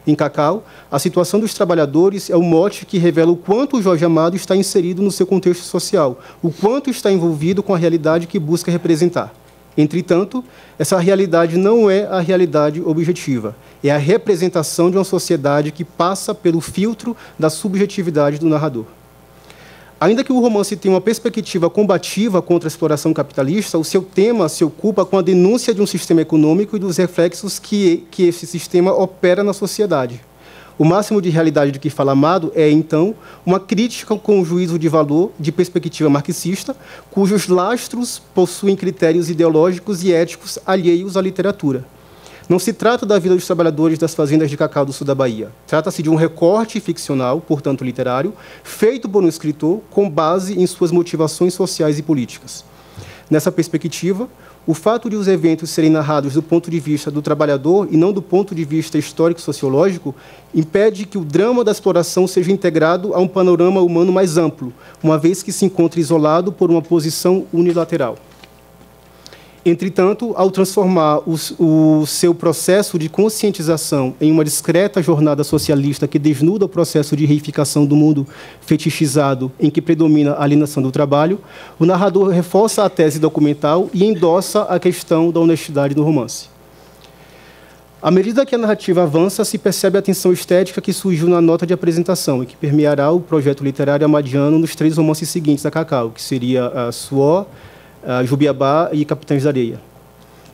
Em Cacau, a situação dos trabalhadores é o mote que revela o quanto o Jorge Amado está inserido no seu contexto social, o quanto está envolvido com a realidade que busca representar. Entretanto, essa realidade não é a realidade objetiva, é a representação de uma sociedade que passa pelo filtro da subjetividade do narrador. Ainda que o romance tenha uma perspectiva combativa contra a exploração capitalista, o seu tema se ocupa com a denúncia de um sistema econômico e dos reflexos que esse sistema opera na sociedade. O máximo de realidade de que fala Amado é, então, uma crítica com o juízo de valor de perspectiva marxista, cujos lastros possuem critérios ideológicos e éticos alheios à literatura. Não se trata da vida dos trabalhadores das fazendas de cacau do sul da Bahia. Trata-se de um recorte ficcional, portanto literário, feito por um escritor com base em suas motivações sociais e políticas. Nessa perspectiva, o fato de os eventos serem narrados do ponto de vista do trabalhador e não do ponto de vista histórico-sociológico impede que o drama da exploração seja integrado a um panorama humano mais amplo, uma vez que se encontra isolado por uma posição unilateral. Entretanto, ao transformar o seu processo de conscientização em uma discreta jornada socialista que desnuda o processo de reificação do mundo fetichizado em que predomina a alienação do trabalho, o narrador reforça a tese documental e endossa a questão da honestidade no romance. À medida que a narrativa avança, se percebe a tensão estética que surgiu na nota de apresentação e que permeará o projeto literário amadiano nos 3 romances seguintes da Cacau, que seria a Suor, Jubiabá e Capitães da Areia.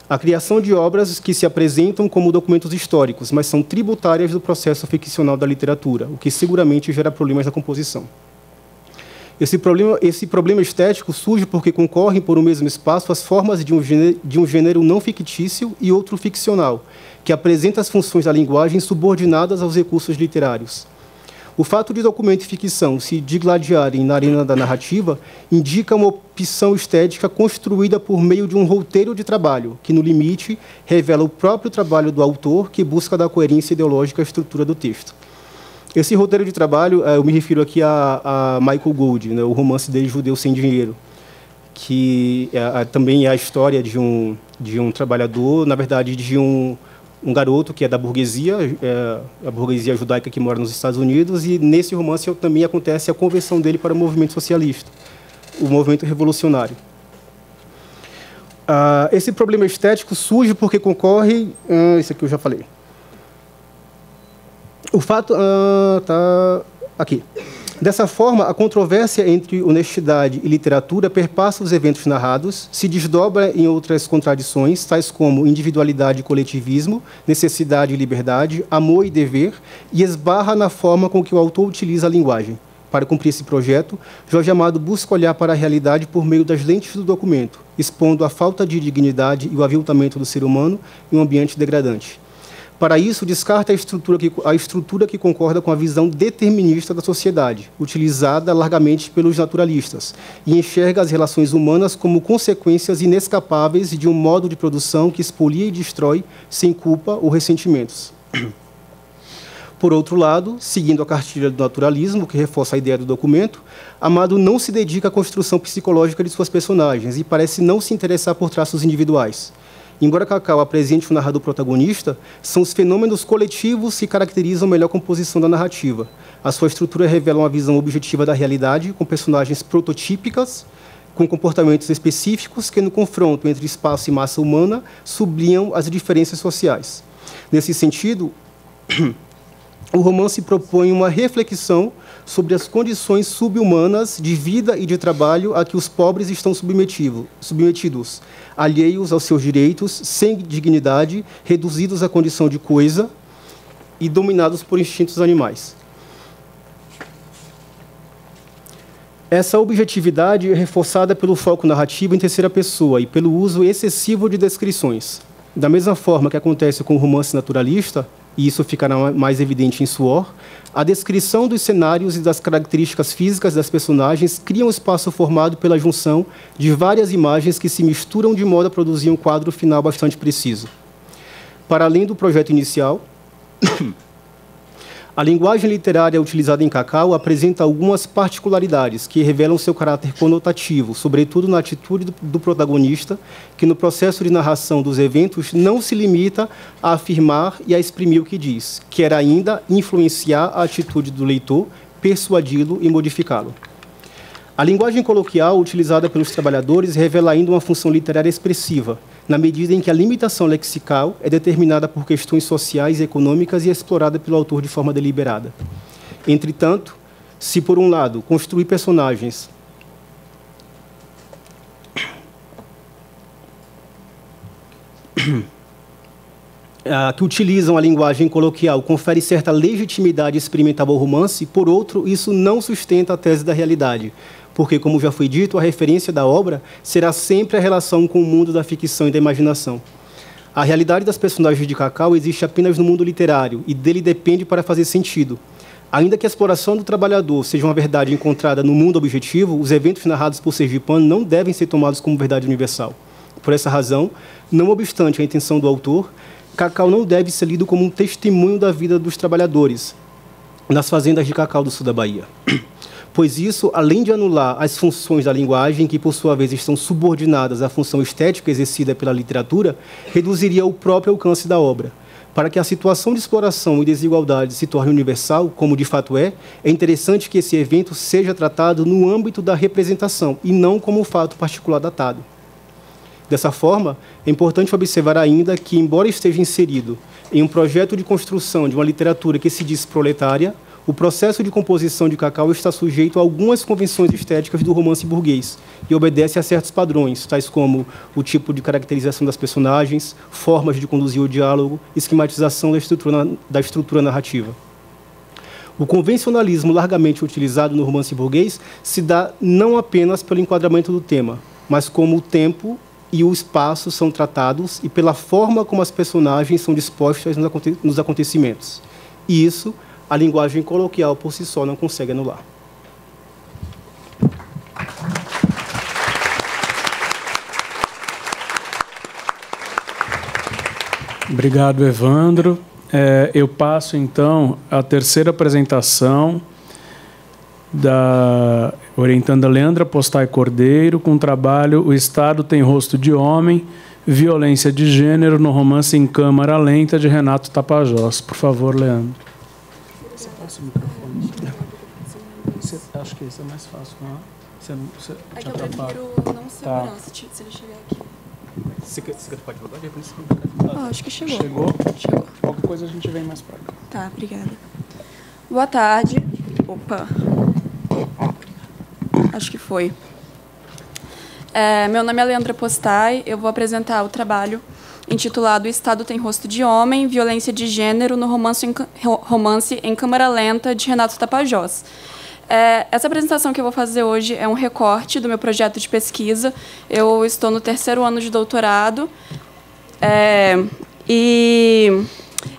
A criação de obras que se apresentam como documentos históricos, mas são tributárias do processo ficcional da literatura, o que seguramente gera problemas na composição. Esse problema estético surge porque concorrem por um mesmo espaço as formas de um gênero não fictício e outro ficcional, que apresenta as funções da linguagem subordinadas aos recursos literários. O fato de documento e ficção se digladiarem na arena da narrativa indica uma opção estética construída por meio de um roteiro de trabalho, que, no limite, revela o próprio trabalho do autor, que busca dar coerência ideológica à estrutura do texto. Esse roteiro de trabalho, eu me refiro aqui a Michael Gold, né, o romance dele, Judeu Sem Dinheiro, que também é a história de um trabalhador, na verdade, de um garoto que é da burguesia, a burguesia judaica que mora nos Estados Unidos, e nesse romance também acontece a conversão dele para o movimento socialista, o movimento revolucionário. Esse problema estético surge porque concorre... isso aqui eu já falei. O fato... aqui. Dessa forma, a controvérsia entre honestidade e literatura perpassa os eventos narrados, se desdobra em outras contradições, tais como individualidade e coletivismo, necessidade e liberdade, amor e dever, e esbarra na forma com que o autor utiliza a linguagem. Para cumprir esse projeto, Jorge Amado busca olhar para a realidade por meio das lentes do documento, expondo a falta de dignidade e o aviltamento do ser humano em um ambiente degradante. Para isso, descarta a estrutura que concorda com a visão determinista da sociedade, utilizada largamente pelos naturalistas, e enxerga as relações humanas como consequências inescapáveis de um modo de produção que expolia e destrói, sem culpa ou ressentimentos. Por outro lado, seguindo a cartilha do naturalismo, que reforça a ideia do documento, Amado não se dedica à construção psicológica de suas personagens e parece não se interessar por traços individuais. Embora Cacau apresente o narrador protagonista, são os fenômenos coletivos que caracterizam a melhor composição da narrativa. A sua estrutura revela uma visão objetiva da realidade, com personagens prototípicas, com comportamentos específicos que, no confronto entre espaço e massa humana, sublinham as diferenças sociais. Nesse sentido, o romance propõe uma reflexão sobre as condições subhumanas de vida e de trabalho a que os pobres estão submetidos, alheios aos seus direitos, sem dignidade, reduzidos à condição de coisa e dominados por instintos animais. Essa objetividade é reforçada pelo foco narrativo em terceira pessoa e pelo uso excessivo de descrições. Da mesma forma que acontece com o romance naturalista, e isso ficará mais evidente em Suor, a descrição dos cenários e das características físicas das personagens cria um espaço formado pela junção de várias imagens que se misturam de modo a produzir um quadro final bastante preciso. Para além do projeto inicial, a linguagem literária utilizada em Cacau apresenta algumas particularidades que revelam seu caráter conotativo, sobretudo na atitude do protagonista, que no processo de narração dos eventos não se limita a afirmar e a exprimir o que diz, quer ainda influenciar a atitude do leitor, persuadi-lo e modificá-lo. A linguagem coloquial utilizada pelos trabalhadores revela ainda uma função literária expressiva, na medida em que a limitação lexical é determinada por questões sociais e econômicas e explorada pelo autor de forma deliberada. Entretanto, se, por um lado, construir personagens que utilizam a linguagem coloquial confere certa legitimidade experimental ao romance, por outro, isso não sustenta a tese da realidade, porque, como já foi dito, a referência da obra será sempre a relação com o mundo da ficção e da imaginação. A realidade das personagens de Cacau existe apenas no mundo literário e dele depende para fazer sentido. Ainda que a exploração do trabalhador seja uma verdade encontrada no mundo objetivo, os eventos narrados por Sergipano não devem ser tomados como verdade universal. Por essa razão, não obstante a intenção do autor, Cacau não deve ser lido como um testemunho da vida dos trabalhadores nas fazendas de cacau do sul da Bahia. pois isso, além de anular as funções da linguagem, que, por sua vez, estão subordinadas à função estética exercida pela literatura, reduziria o próprio alcance da obra. Para que a situação de exploração e desigualdade se torne universal, como de fato é interessante que esse evento seja tratado no âmbito da representação e não como um fato particular datado. Dessa forma, é importante observar ainda que, embora esteja inserido em um projeto de construção de uma literatura que se diz proletária, o processo de composição de Cacau está sujeito a algumas convenções estéticas do romance burguês e obedece a certos padrões, tais como o tipo de caracterização das personagens, formas de conduzir o diálogo, esquematização da estrutura narrativa. O convencionalismo largamente utilizado no romance burguês se dá não apenas pelo enquadramento do tema, mas como o tempo e o espaço são tratados e pela forma como as personagens são dispostas nos acontecimentos. E isso a linguagem coloquial por si só não consegue anular. Obrigado, Evandro. Eu passo, então, à terceira apresentação da orientanda Leandra Postai Cordeiro, com o trabalho O Estado tem Rosto de Homem, Violência de Gênero no Romance em Câmara Lenta, de Renato Tapajós. Por favor, Leandro. Você passa o microfone. Acho que isso é mais fácil, não é? É que eu prefiro não segurar, se ele chegar aqui. Você quer pode rodar? Acho que chegou. Chegou. Qualquer coisa a gente vem mais para cá. Tá, obrigada. Boa tarde. Opa. Acho que foi. Meu nome é Leandra Postai. Eu vou apresentar o trabalho intitulado O Estado tem Rosto de Homem, Violência de Gênero no Romance em Câmara Lenta, de Renato Tapajós. Essa apresentação que eu vou fazer hoje é um recorte do meu projeto de pesquisa. Eu estou no 3º ano de doutorado e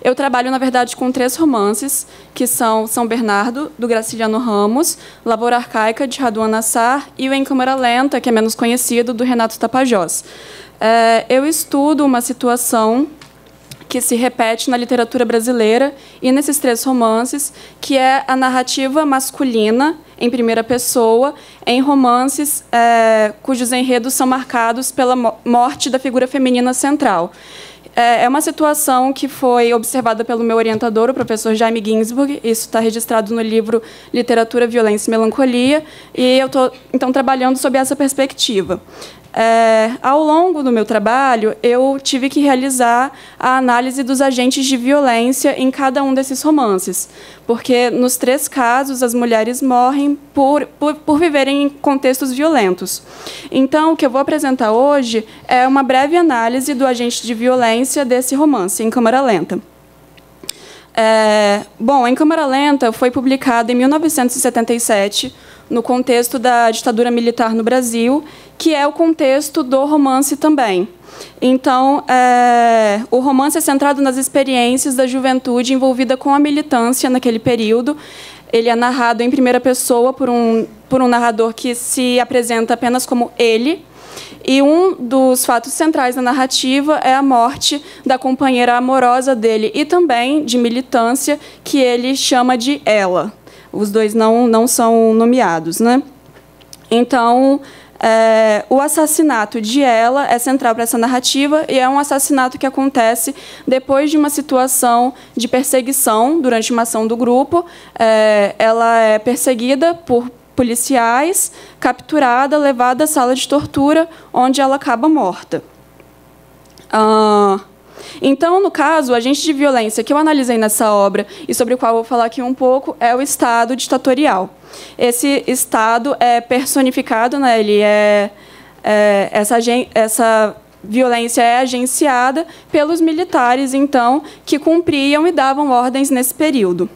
eu trabalho, na verdade, com 3 romances, que são São Bernardo, do Graciliano Ramos, Lavoura Arcaica, de Raduan Nassar, e o Em Câmara Lenta, que é menos conhecido, do Renato Tapajós. Eu estudo uma situação que se repete na literatura brasileira e nesses 3 romances, que é a narrativa masculina, em primeira pessoa, em romances cujos enredos são marcados pela morte da figura feminina central. É uma situação que foi observada pelo meu orientador, o professor Jaime Ginsburg. Isso está registrado no livro Literatura, Violência e Melancolia, e eu estou, então, trabalhando sob essa perspectiva. Ao longo do meu trabalho, eu tive que realizar a análise dos agentes de violência em cada um desses romances, porque, nos 3 casos, as mulheres morrem por viverem em contextos violentos. Então, o que eu vou apresentar hoje é uma breve análise do agente de violência desse romance, Em Câmara Lenta. Em Câmara Lenta foi publicado em 1977, no contexto da ditadura militar no Brasil, que é o contexto do romance também. Então, o romance é centrado nas experiências da juventude envolvida com a militância naquele período. Ele é narrado em primeira pessoa por um narrador que se apresenta apenas como ele. E um dos fatos centrais da narrativa é a morte da companheira amorosa dele e também de militância, que ele chama de ela. Os dois não são nomeados, né? Então, o assassinato de ela é central para essa narrativa e é um assassinato que acontece depois de uma situação de perseguição durante uma ação do grupo. Ela é perseguida por policiais, capturada, levada à sala de tortura, onde ela acaba morta. Então, no caso, o agente de violência que eu analisei nessa obra e sobre o qual eu vou falar aqui um pouco é o Estado ditatorial. Esse Estado é personificado, né? Essa violência é agenciada pelos militares, então, que cumpriam e davam ordens nesse período.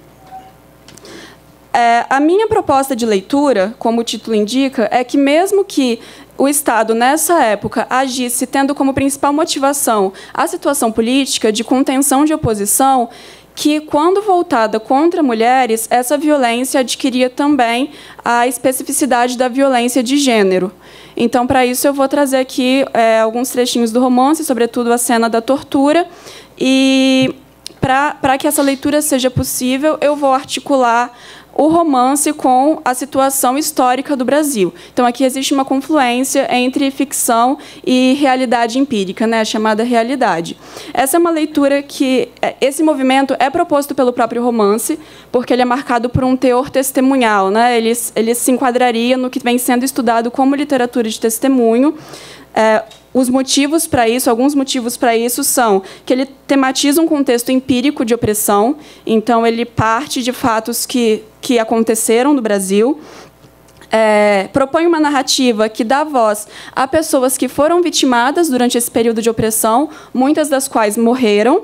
A minha proposta de leitura, como o título indica, é que, mesmo que o Estado, nessa época, agisse tendo como principal motivação a situação política de contenção de oposição, que, quando voltada contra mulheres, essa violência adquiria também a especificidade da violência de gênero. Então, para isso, eu vou trazer aqui alguns trechinhos do romance, sobretudo a cena da tortura, e, para que essa leitura seja possível, eu vou articular o romance com a situação histórica do Brasil. Então, aqui existe uma confluência entre ficção e realidade empírica, né, a chamada realidade. Essa é uma leitura que... Esse movimento é proposto pelo próprio romance, porque ele é marcado por um teor testemunhal, né? Ele se enquadraria no que vem sendo estudado como literatura de testemunho. Os motivos para isso, alguns motivos para isso são que ele tematiza um contexto empírico de opressão, então ele parte de fatos que aconteceram no Brasil, propõe uma narrativa que dá voz a pessoas que foram vitimadas durante esse período de opressão, muitas das quais morreram.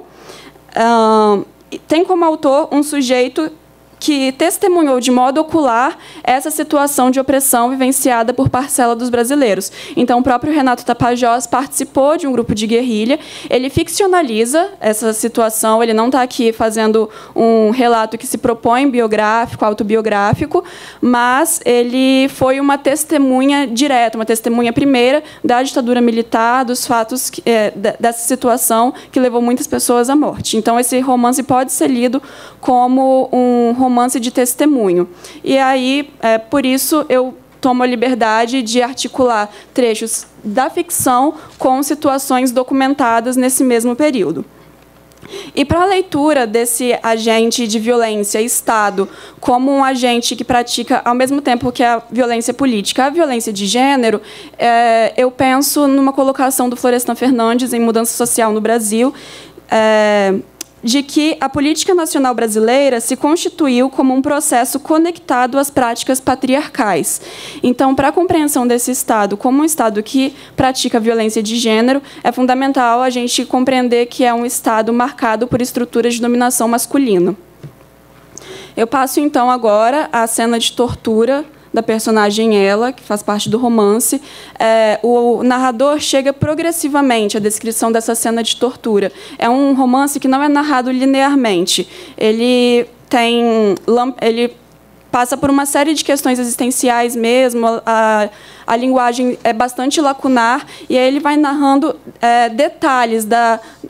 Tem como autor um sujeito que testemunhou de modo ocular essa situação de opressão vivenciada por parcela dos brasileiros. Então, o próprio Renato Tapajós participou de um grupo de guerrilha, ele ficcionaliza essa situação, ele não está aqui fazendo um relato que se propõe biográfico, autobiográfico, mas ele foi uma testemunha direta, uma testemunha primeira da ditadura militar, dos fatos, dessa situação que levou muitas pessoas à morte. Então, esse romance pode ser lido como um romance de testemunho. E aí, por isso, eu tomo a liberdade de articular trechos da ficção com situações documentadas nesse mesmo período. E para a leitura desse agente de violência, Estado, como um agente que pratica, ao mesmo tempo que a violência política, a violência de gênero, eu penso numa colocação do Florestan Fernandes em Mudança Social no Brasil, de que a política nacional brasileira se constituiu como um processo conectado às práticas patriarcais. Então, para a compreensão desse Estado como um Estado que pratica violência de gênero, é fundamental a gente compreender que é um Estado marcado por estruturas de dominação masculina. Eu passo, então, agora à cena de tortura da personagem Ela, que faz parte do romance. O narrador chega progressivamente à descrição dessa cena de tortura. É um romance que não é narrado linearmente. Ele passa por uma série de questões existenciais mesmo, a linguagem é bastante lacunar, e aí ele vai narrando detalhes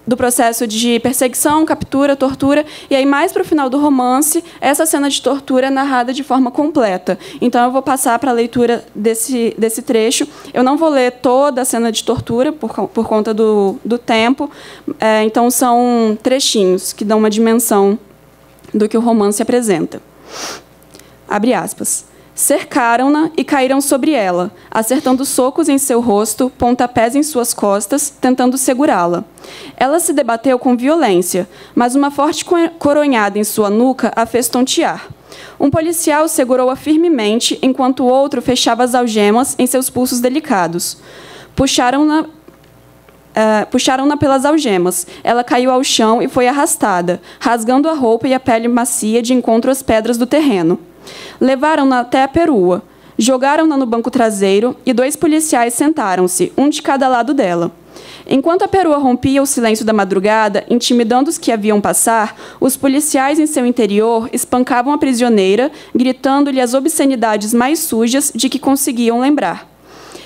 do processo de perseguição, captura, tortura, e aí, mais para o final do romance, essa cena de tortura é narrada de forma completa. Então, eu vou passar para a leitura desse trecho. Eu não vou ler toda a cena de tortura, por conta do tempo, então, são trechinhos que dão uma dimensão do que o romance apresenta. Abre aspas. Cercaram-na e caíram sobre ela, acertando socos em seu rosto, pontapés em suas costas, tentando segurá-la. Ela se debateu com violência, mas uma forte coronhada em sua nuca a fez tontear. Um policial segurou-a firmemente, enquanto o outro fechava as algemas em seus pulsos delicados. Puxaram-na pelas algemas. Ela caiu ao chão e foi arrastada, rasgando a roupa e a pele macia de encontro às pedras do terreno. Levaram-na até a perua, jogaram-na no banco traseiro e 2 policiais sentaram-se, um de cada lado dela. Enquanto a perua rompia o silêncio da madrugada, intimidando os que a viam passar, os policiais em seu interior espancavam a prisioneira, gritando-lhe as obscenidades mais sujas de que conseguiam lembrar.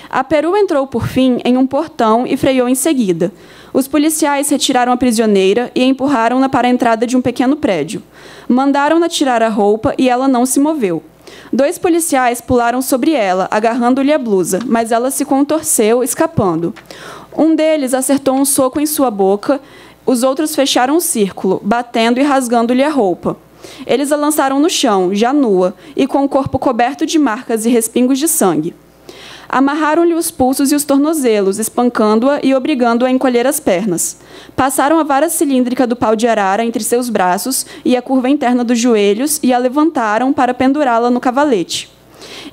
A perua entrou, por fim, em um portão e freou em seguida. Os policiais retiraram a prisioneira e empurraram-na para a entrada de um pequeno prédio. Mandaram-na tirar a roupa e ela não se moveu. 2 policiais pularam sobre ela, agarrando-lhe a blusa, mas ela se contorceu, escapando. Um deles acertou um soco em sua boca, os outros fecharam um círculo, batendo e rasgando-lhe a roupa. Eles a lançaram no chão, já nua, e com o corpo coberto de marcas e respingos de sangue. Amarraram-lhe os pulsos e os tornozelos, espancando-a e obrigando-a a encolher as pernas. Passaram a vara cilíndrica do pau de arara entre seus braços e a curva interna dos joelhos e a levantaram para pendurá-la no cavalete.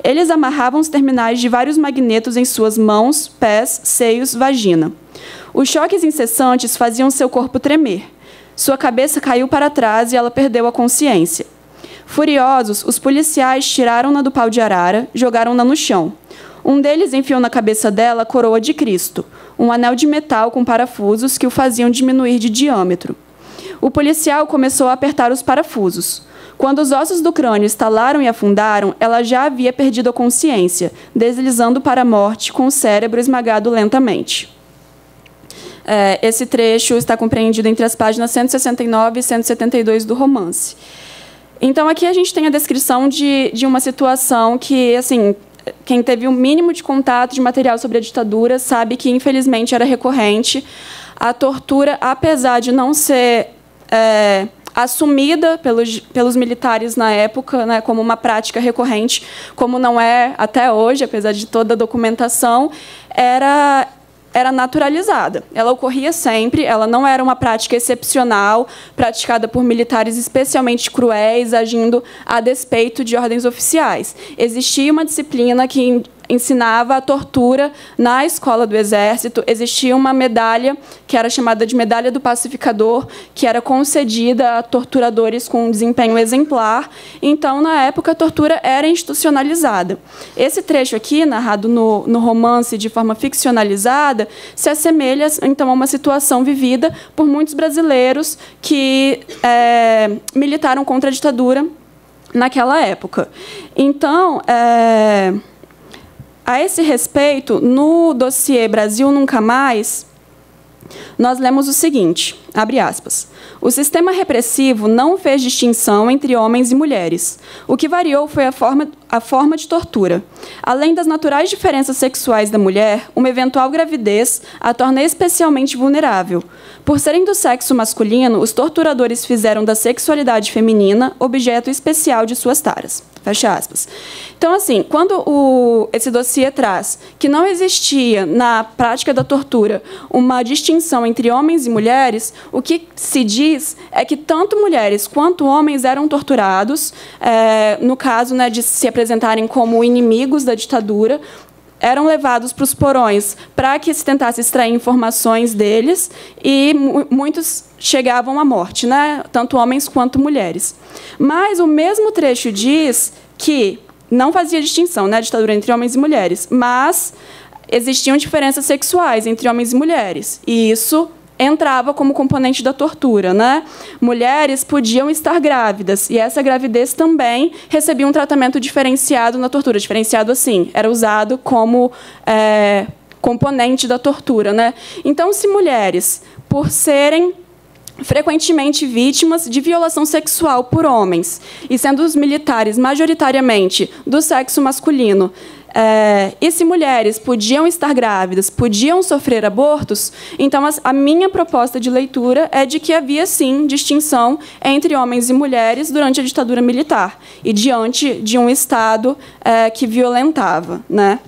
Eles amarravam os terminais de vários magnetos em suas mãos, pés, seios, vagina. Os choques incessantes faziam seu corpo tremer. Sua cabeça caiu para trás e ela perdeu a consciência. Furiosos, os policiais tiraram-na do pau de arara, jogaram-na no chão. Um deles enfiou na cabeça dela a coroa de Cristo, um anel de metal com parafusos que o faziam diminuir de diâmetro. O policial começou a apertar os parafusos. Quando os ossos do crânio estalaram e afundaram, ela já havia perdido a consciência, deslizando para a morte com o cérebro esmagado lentamente. Esse trecho está compreendido entre as páginas 169 e 172 do romance. Então, aqui a gente tem a descrição de uma situação que, assim, quem teve o mínimo de contato de material sobre a ditadura sabe que, infelizmente, era recorrente. A tortura, apesar de não ser assumida pelos militares na época, né, como uma prática recorrente, como não é até hoje, apesar de toda a documentação, era naturalizada. Ela ocorria sempre, ela não era uma prática excepcional, praticada por militares especialmente cruéis, agindo a despeito de ordens oficiais. Existia uma disciplina que ensinava a tortura na escola do Exército. Existia uma medalha, que era chamada de Medalha do Pacificador, que era concedida a torturadores com um desempenho exemplar. Então, na época, a tortura era institucionalizada. Esse trecho aqui, narrado no romance de forma ficcionalizada, se assemelha, então, a uma situação vivida por muitos brasileiros que militaram contra a ditadura naquela época. Então, a esse respeito, no dossiê Brasil Nunca Mais, nós lemos o seguinte, abre aspas, o sistema repressivo não fez distinção entre homens e mulheres. O que variou foi a forma de tortura. Além das naturais diferenças sexuais da mulher, uma eventual gravidez a torna especialmente vulnerável. Por serem do sexo masculino, os torturadores fizeram da sexualidade feminina objeto especial de suas taras. Fecha aspas. Então, assim, quando esse dossiê traz que não existia, na prática da tortura, uma distinção entre homens e mulheres, o que se diz é que tanto mulheres quanto homens eram torturados, no caso, né, de se apresentarem como inimigos da ditadura, eram levados para os porões para que se tentasse extrair informações deles e muitos chegavam à morte, né? Tanto homens quanto mulheres. Mas o mesmo trecho diz que não fazia distinção, né, a ditadura entre homens e mulheres, mas existiam diferenças sexuais entre homens e mulheres, e isso entrava como componente da tortura, né? Mulheres podiam estar grávidas, e essa gravidez também recebia um tratamento diferenciado na tortura. Diferenciado assim, era usado como componente da tortura, né? Então, se mulheres, por serem frequentemente vítimas de violação sexual por homens, e sendo os militares majoritariamente do sexo masculino, e se mulheres podiam estar grávidas, podiam sofrer abortos, então a minha proposta de leitura é de que havia, sim, distinção entre homens e mulheres durante a ditadura militar e diante de um Estado que violentava, né?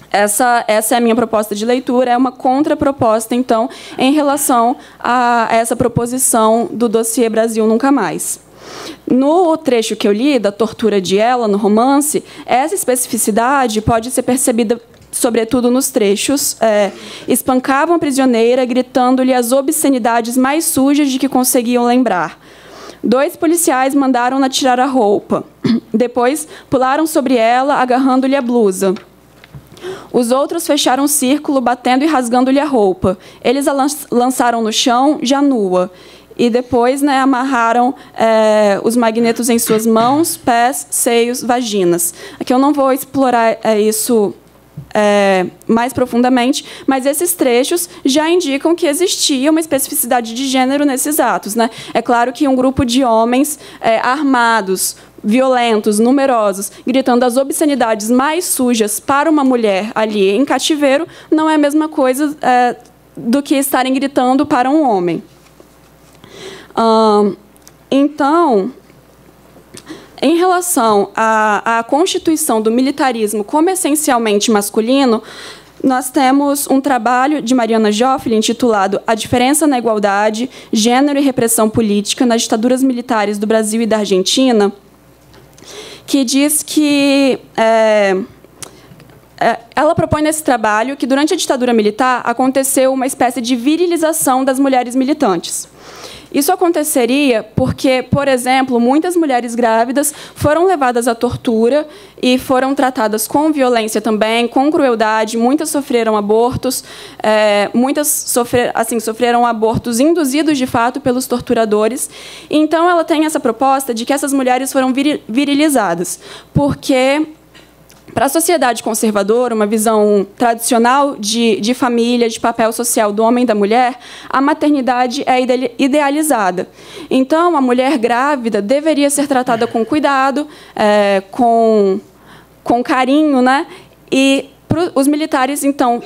Essa é a minha proposta de leitura, é uma contraproposta, então, em relação a essa proposição do dossiê Brasil Nunca Mais. No trecho que eu li, da tortura de Ela, no romance, essa especificidade pode ser percebida, sobretudo nos trechos, espancavam a prisioneira, gritando-lhe as obscenidades mais sujas de que conseguiam lembrar. 2 policiais mandaram-na tirar a roupa. Depois, pularam sobre ela, agarrando-lhe a blusa. Os outros fecharam um círculo, batendo e rasgando-lhe a roupa. Eles a lançaram no chão, já nua. E depois, né, amarraram os magnetos em suas mãos, pés, seios, vaginas. Aqui eu não vou explorar isso mais profundamente, mas esses trechos já indicam que existia uma especificidade de gênero nesses atos, né? É claro que um grupo de homens armados, violentos, numerosos, gritando as obscenidades mais sujas para uma mulher ali em cativeiro, não é a mesma coisa do que estarem gritando para um homem. Então, em relação à constituição do militarismo como essencialmente masculino, nós temos um trabalho de Mariana Joffre intitulado A Diferença na Igualdade, Gênero e Repressão Política nas Ditaduras Militares do Brasil e da Argentina, que diz que ela propõe nesse trabalho que, durante a ditadura militar, aconteceu uma espécie de virilização das mulheres militantes. Isso aconteceria porque, por exemplo, muitas mulheres grávidas foram levadas à tortura e foram tratadas com violência também, com crueldade. Muitas sofreram abortos, muitas sofreram abortos induzidos, de fato, pelos torturadores. Então, ela tem essa proposta de que essas mulheres foram virilizadas, porque Para a sociedade conservadora, uma visão tradicional de família, de papel social do homem e da mulher, a maternidade é idealizada. Então, a mulher grávida deveria ser tratada com cuidado, com carinho, né? E os militares, então,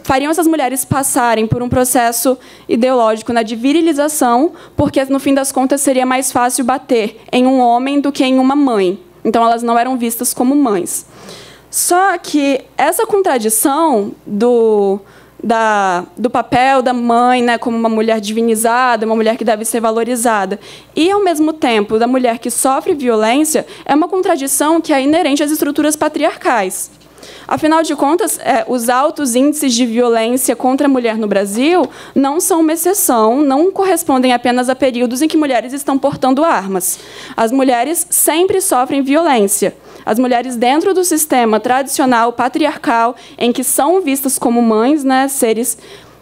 fariam essas mulheres passarem por um processo ideológico, né, de virilização, porque, no fim das contas, seria mais fácil bater em um homem do que em uma mãe. Então, elas não eram vistas como mães. Só que essa contradição do papel da mãe, né, como uma mulher divinizada, uma mulher que deve ser valorizada, e, ao mesmo tempo, da mulher que sofre violência, é uma contradição que é inerente às estruturas patriarcais. Afinal de contas, os altos índices de violência contra a mulher no Brasil não são uma exceção, não correspondem apenas a períodos em que mulheres estão portando armas. As mulheres sempre sofrem violência. As mulheres dentro do sistema tradicional, patriarcal, em que são vistas como mães, né, seres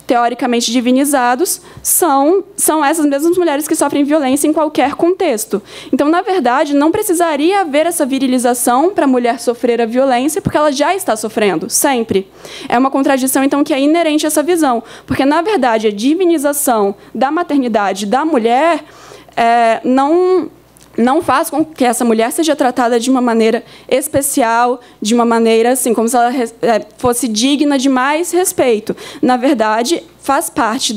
teoricamente divinizados, são essas mesmas mulheres que sofrem violência em qualquer contexto. Então, na verdade, não precisaria haver essa virilização para a mulher sofrer a violência, porque ela já está sofrendo, sempre. É uma contradição, então, que é inerente a essa visão, porque, na verdade, a divinização da maternidade da mulher não faz com que essa mulher seja tratada de uma maneira especial, de uma maneira assim, como se ela fosse digna de mais respeito. Na verdade, faz parte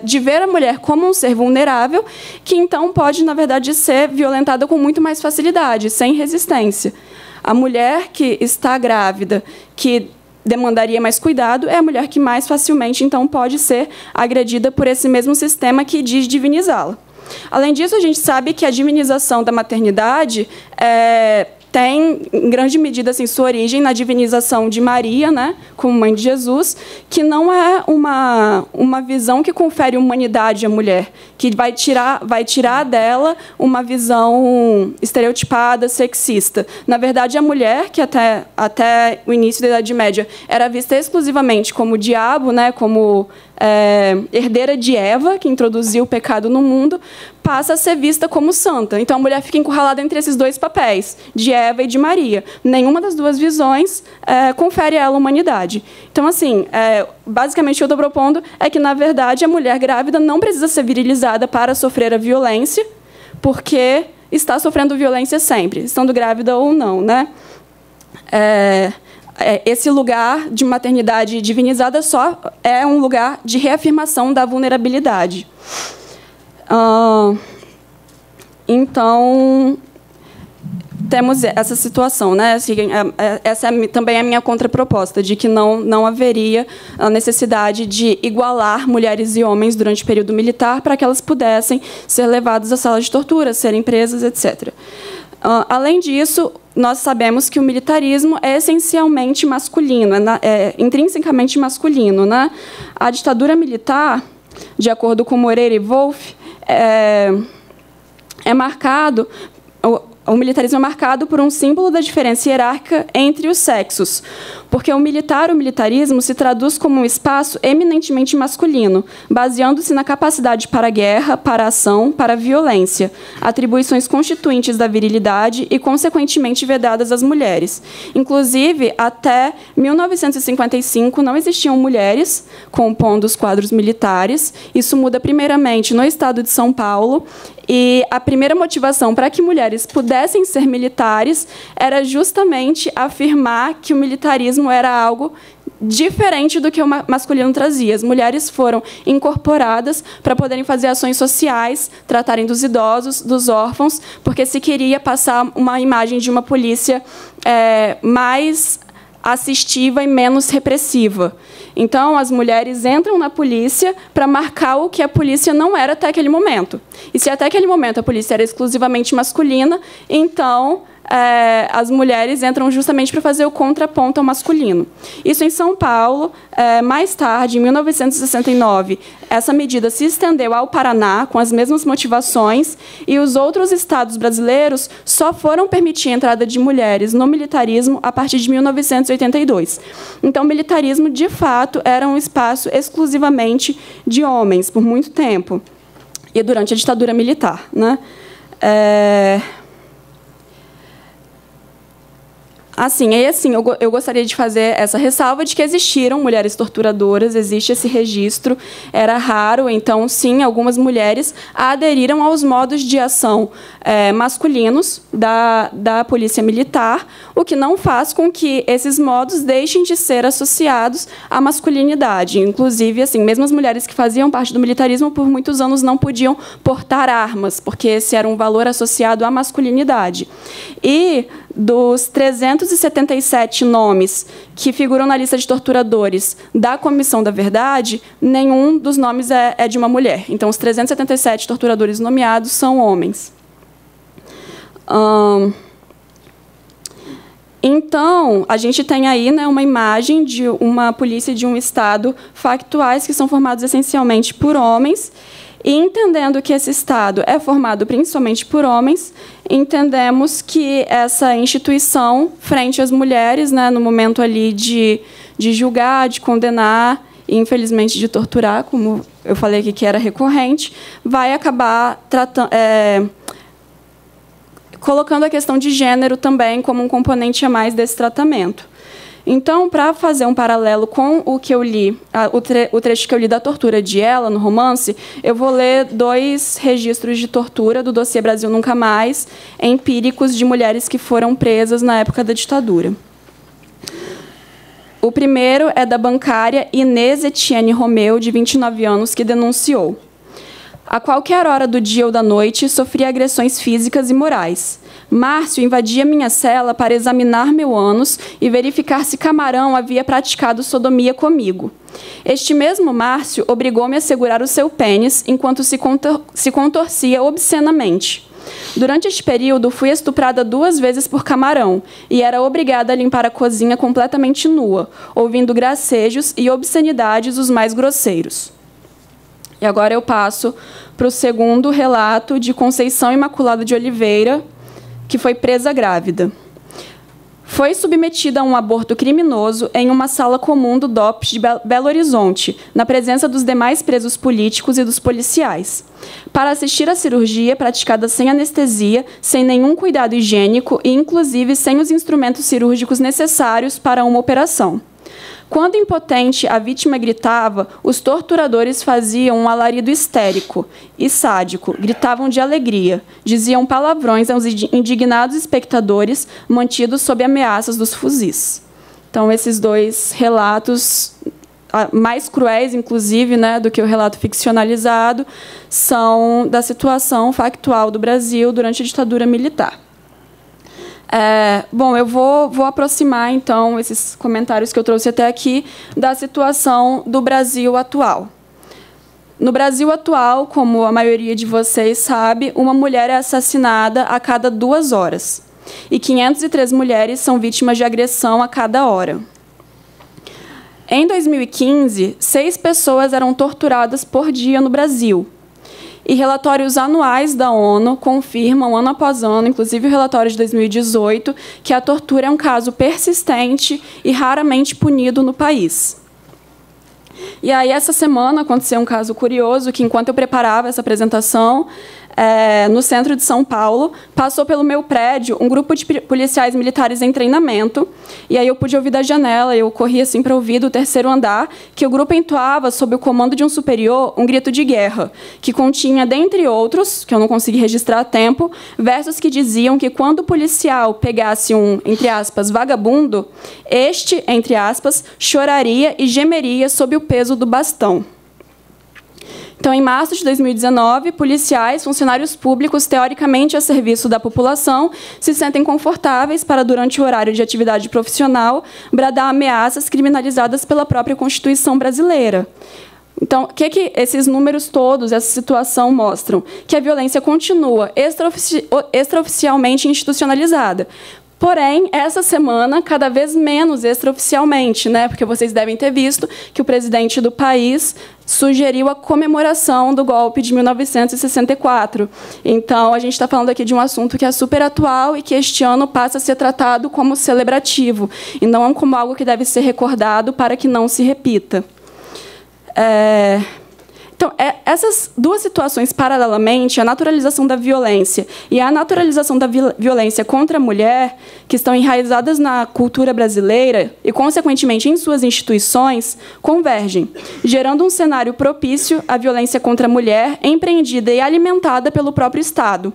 de ver a mulher como um ser vulnerável, que então pode, na verdade, ser violentada com muito mais facilidade, sem resistência. A mulher que está grávida, que demandaria mais cuidado, é a mulher que mais facilmente então pode ser agredida por esse mesmo sistema que diz divinizá-la. Além disso, a gente sabe que a divinização da maternidade tem, em grande medida, assim, sua origem na divinização de Maria, né, como mãe de Jesus, que não é uma visão que confere humanidade à mulher, que vai tirar dela uma visão estereotipada, sexista. Na verdade, a mulher, que até o início da Idade Média era vista exclusivamente como diabo, né, como herdeira de Eva, que introduziu o pecado no mundo, passa a ser vista como santa. Então, a mulher fica encurralada entre esses dois papéis, de Eva e de Maria. Nenhuma das duas visões confere a ela humanidade. Então, assim, basicamente, o que eu estou propondo é que, na verdade, a mulher grávida não precisa ser virilizada para sofrer a violência, porque está sofrendo violência sempre, estando grávida ou não, né? Esse lugar de maternidade divinizada só é um lugar de reafirmação da vulnerabilidade. Então, temos essa situação, né? Essa também é a minha contraproposta, de que não haveria a necessidade de igualar mulheres e homens durante o período militar para que elas pudessem ser levadas à sala de tortura, serem presas, etc. Além disso, nós sabemos que o militarismo é essencialmente masculino, é intrinsecamente masculino, né? A ditadura militar, de acordo com Moreira e Wolff, o militarismo é marcado por um símbolo da diferença hierárquica entre os sexos, porque o militarismo se traduz como um espaço eminentemente masculino, baseando-se na capacidade para a guerra, para a ação, para a violência, atribuições constituintes da virilidade e, consequentemente, vedadas às mulheres. Inclusive, até 1955, não existiam mulheres compondo os quadros militares. Isso muda, primeiramente, no estado de São Paulo, e a primeira motivação para que mulheres pudessem ser militares era justamente afirmar que o militarismo era algo diferente do que o masculino trazia. As mulheres foram incorporadas para poderem fazer ações sociais, tratarem dos idosos, dos órfãos, porque se queria passar uma imagem de uma polícia mais assistiva e menos repressiva. Então, as mulheres entram na polícia para marcar o que a polícia não era até aquele momento. E se até aquele momento a polícia era exclusivamente masculina, então as mulheres entram justamente para fazer o contraponto ao masculino. Isso em São Paulo. Mais tarde, em 1969, essa medida se estendeu ao Paraná, com as mesmas motivações, e os outros estados brasileiros só foram permitir a entrada de mulheres no militarismo a partir de 1982. Então, o militarismo, de fato, era um espaço exclusivamente de homens, por muito tempo, e durante a ditadura militar, né? Assim, eu gostaria de fazer essa ressalva de que existiram mulheres torturadoras, existe esse registro, era raro, então, sim, algumas mulheres aderiram aos modos de ação masculinos da polícia militar, o que não faz com que esses modos deixem de ser associados à masculinidade. Inclusive, assim, mesmo as mulheres que faziam parte do militarismo, por muitos anos não podiam portar armas, porque esse era um valor associado à masculinidade. E dos 377 nomes que figuram na lista de torturadores da Comissão da Verdade, nenhum dos nomes é de uma mulher. Então, os 377 torturadores nomeados são homens. Então, a gente tem aí, né, uma imagem de uma polícia de um Estado factuais que são formados essencialmente por homens. E, entendendo que esse Estado é formado principalmente por homens, entendemos que essa instituição, frente às mulheres, né, no momento ali de julgar, de condenar e, infelizmente, de torturar, como eu falei aqui que era recorrente, vai acabar colocando a questão de gênero também como um componente a mais desse tratamento. Então, para fazer um paralelo com o que eu li, o trecho que eu li da tortura de Ela, no romance, eu vou ler 2 registros de tortura do dossiê Brasil Nunca Mais, empíricos de mulheres que foram presas na época da ditadura. O primeiro é da bancária Inês Etienne Romeu, de 29 anos, que denunciou: a qualquer hora do dia ou da noite, sofria agressões físicas e morais. Márcio invadia minha cela para examinar meu ânus e verificar se Camarão havia praticado sodomia comigo. Este mesmo Márcio obrigou-me a segurar o seu pênis enquanto se contorcia obscenamente. Durante este período, fui estuprada 2 vezes por Camarão e era obrigada a limpar a cozinha completamente nua, ouvindo gracejos e obscenidades os mais grosseiros. E agora eu passo para o segundo relato de Conceição Imaculada de Oliveira, que foi presa grávida. Foi submetida a um aborto criminoso em uma sala comum do DOPS de Belo Horizonte, na presença dos demais presos políticos e dos policiais. Para assistir à cirurgia, praticada sem anestesia, sem nenhum cuidado higiênico e, inclusive, sem os instrumentos cirúrgicos necessários para uma operação. Quando impotente a vítima gritava, os torturadores faziam um alarido histérico e sádico, gritavam de alegria, diziam palavrões aos indignados espectadores, mantidos sob ameaças dos fuzis. Então, esses 2 relatos, mais cruéis, inclusive, né, do que o relato ficcionalizado, são da situação factual do Brasil durante a ditadura militar. Bom, eu vou aproximar, então, esses comentários que eu trouxe até aqui da situação do Brasil atual. No Brasil atual, como a maioria de vocês sabe, uma mulher é assassinada a cada 2 horas. E 503 mulheres são vítimas de agressão a cada hora. Em 2015, 6 pessoas eram torturadas por dia no Brasil. E relatórios anuais da ONU confirmam, ano após ano, inclusive o relatório de 2018, que a tortura é um caso persistente e raramente punido no país. E aí, essa semana, aconteceu um caso curioso, que, enquanto eu preparava essa apresentação, no centro de São Paulo, passou pelo meu prédio um grupo de policiais militares em treinamento, e aí eu pude ouvir da janela, eu corri assim para ouvir do 3º andar, que o grupo entoava, sob o comando de um superior, um grito de guerra, que continha, dentre outros, que eu não consegui registrar a tempo, versos que diziam que quando o policial pegasse um, entre aspas, vagabundo, este, entre aspas, choraria e gemeria sob o peso do bastão. Então, em março de 2019, policiais, funcionários públicos, teoricamente a serviço da população, se sentem confortáveis para, durante o horário de atividade profissional, bradar ameaças criminalizadas pela própria Constituição brasileira. Então, o que esses números todos, essa situação mostram? Que a violência continua extraoficialmente institucionalizada. Porém, essa semana, cada vez menos extraoficialmente, né? Porque vocês devem ter visto que o presidente do país sugeriu a comemoração do golpe de 1964. Então, a gente está falando aqui de um assunto que é super atual e que este ano passa a ser tratado como celebrativo, e não como algo que deve ser recordado para que não se repita. Então, essas duas situações, paralelamente, a naturalização da violência e a naturalização da violência contra a mulher, que estão enraizadas na cultura brasileira e, consequentemente, em suas instituições, convergem, gerando um cenário propício à violência contra a mulher, empreendida e alimentada pelo próprio Estado.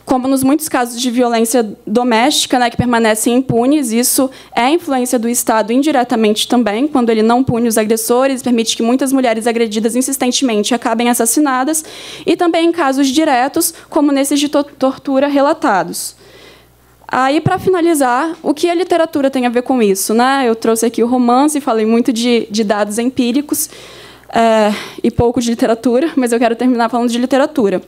Como nos muitos casos de violência doméstica, né, que permanecem impunes, isso é a influência do Estado indiretamente também, quando ele não pune os agressores, permite que muitas mulheres agredidas insistentemente acabem assassinadas, e também em casos diretos, como nesses de tortura relatados. Aí, para finalizar, o que a literatura tem a ver com isso, né? Eu trouxe aqui o romance, falei muito de dados empíricos, e pouco de literatura, mas eu quero terminar falando de literatura.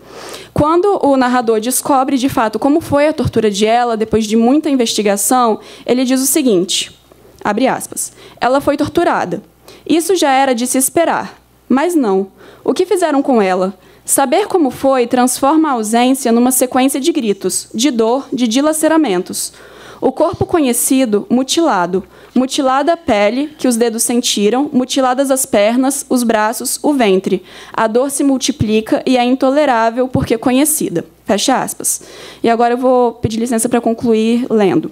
Quando o narrador descobre, de fato, como foi a tortura de ela, depois de muita investigação, ele diz o seguinte, abre aspas, ela foi torturada. Isso já era de se esperar, mas não. O que fizeram com ela? Saber como foi transforma a ausência numa sequência de gritos, de dor, de dilaceramentos. O corpo conhecido, mutilado. Mutilada a pele, que os dedos sentiram, mutiladas as pernas, os braços, o ventre. A dor se multiplica e é intolerável porque conhecida. Fecha aspas. E agora eu vou pedir licença para concluir lendo.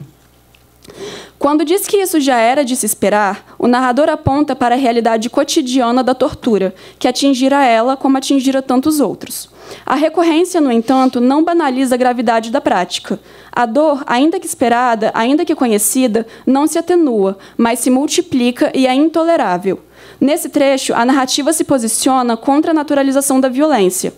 Quando diz que isso já era de se esperar, o narrador aponta para a realidade cotidiana da tortura, que atingira ela como atingira tantos outros. A recorrência, no entanto, não banaliza a gravidade da prática. A dor, ainda que esperada, ainda que conhecida, não se atenua, mas se multiplica e é intolerável. Nesse trecho, a narrativa se posiciona contra a naturalização da violência.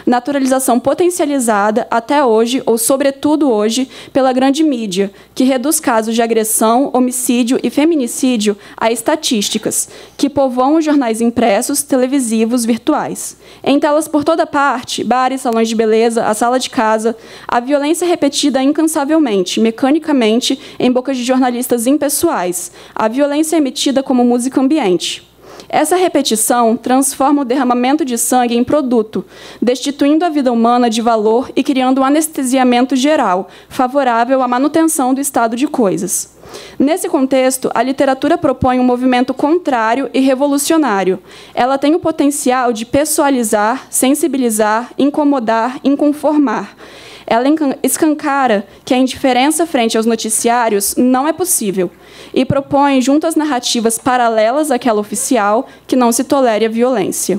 Naturalização potencializada, até hoje, ou sobretudo hoje, pela grande mídia, que reduz casos de agressão, homicídio e feminicídio a estatísticas, que povoam os jornais impressos, televisivos, virtuais. Em telas por toda parte, bares, salões de beleza, a sala de casa, a violência é repetida incansavelmente, mecanicamente, em bocas de jornalistas impessoais, a violência é emitida como música ambiente. Essa repetição transforma o derramamento de sangue em produto, destituindo a vida humana de valor e criando um anestesiamento geral, favorável à manutenção do estado de coisas. Nesse contexto, a literatura propõe um movimento contrário e revolucionário. Ela tem o potencial de pessoalizar, sensibilizar, incomodar, inconformar. Ela escancara que a indiferença frente aos noticiários não é possível e propõe, junto às narrativas paralelas àquela oficial, que não se tolere a violência.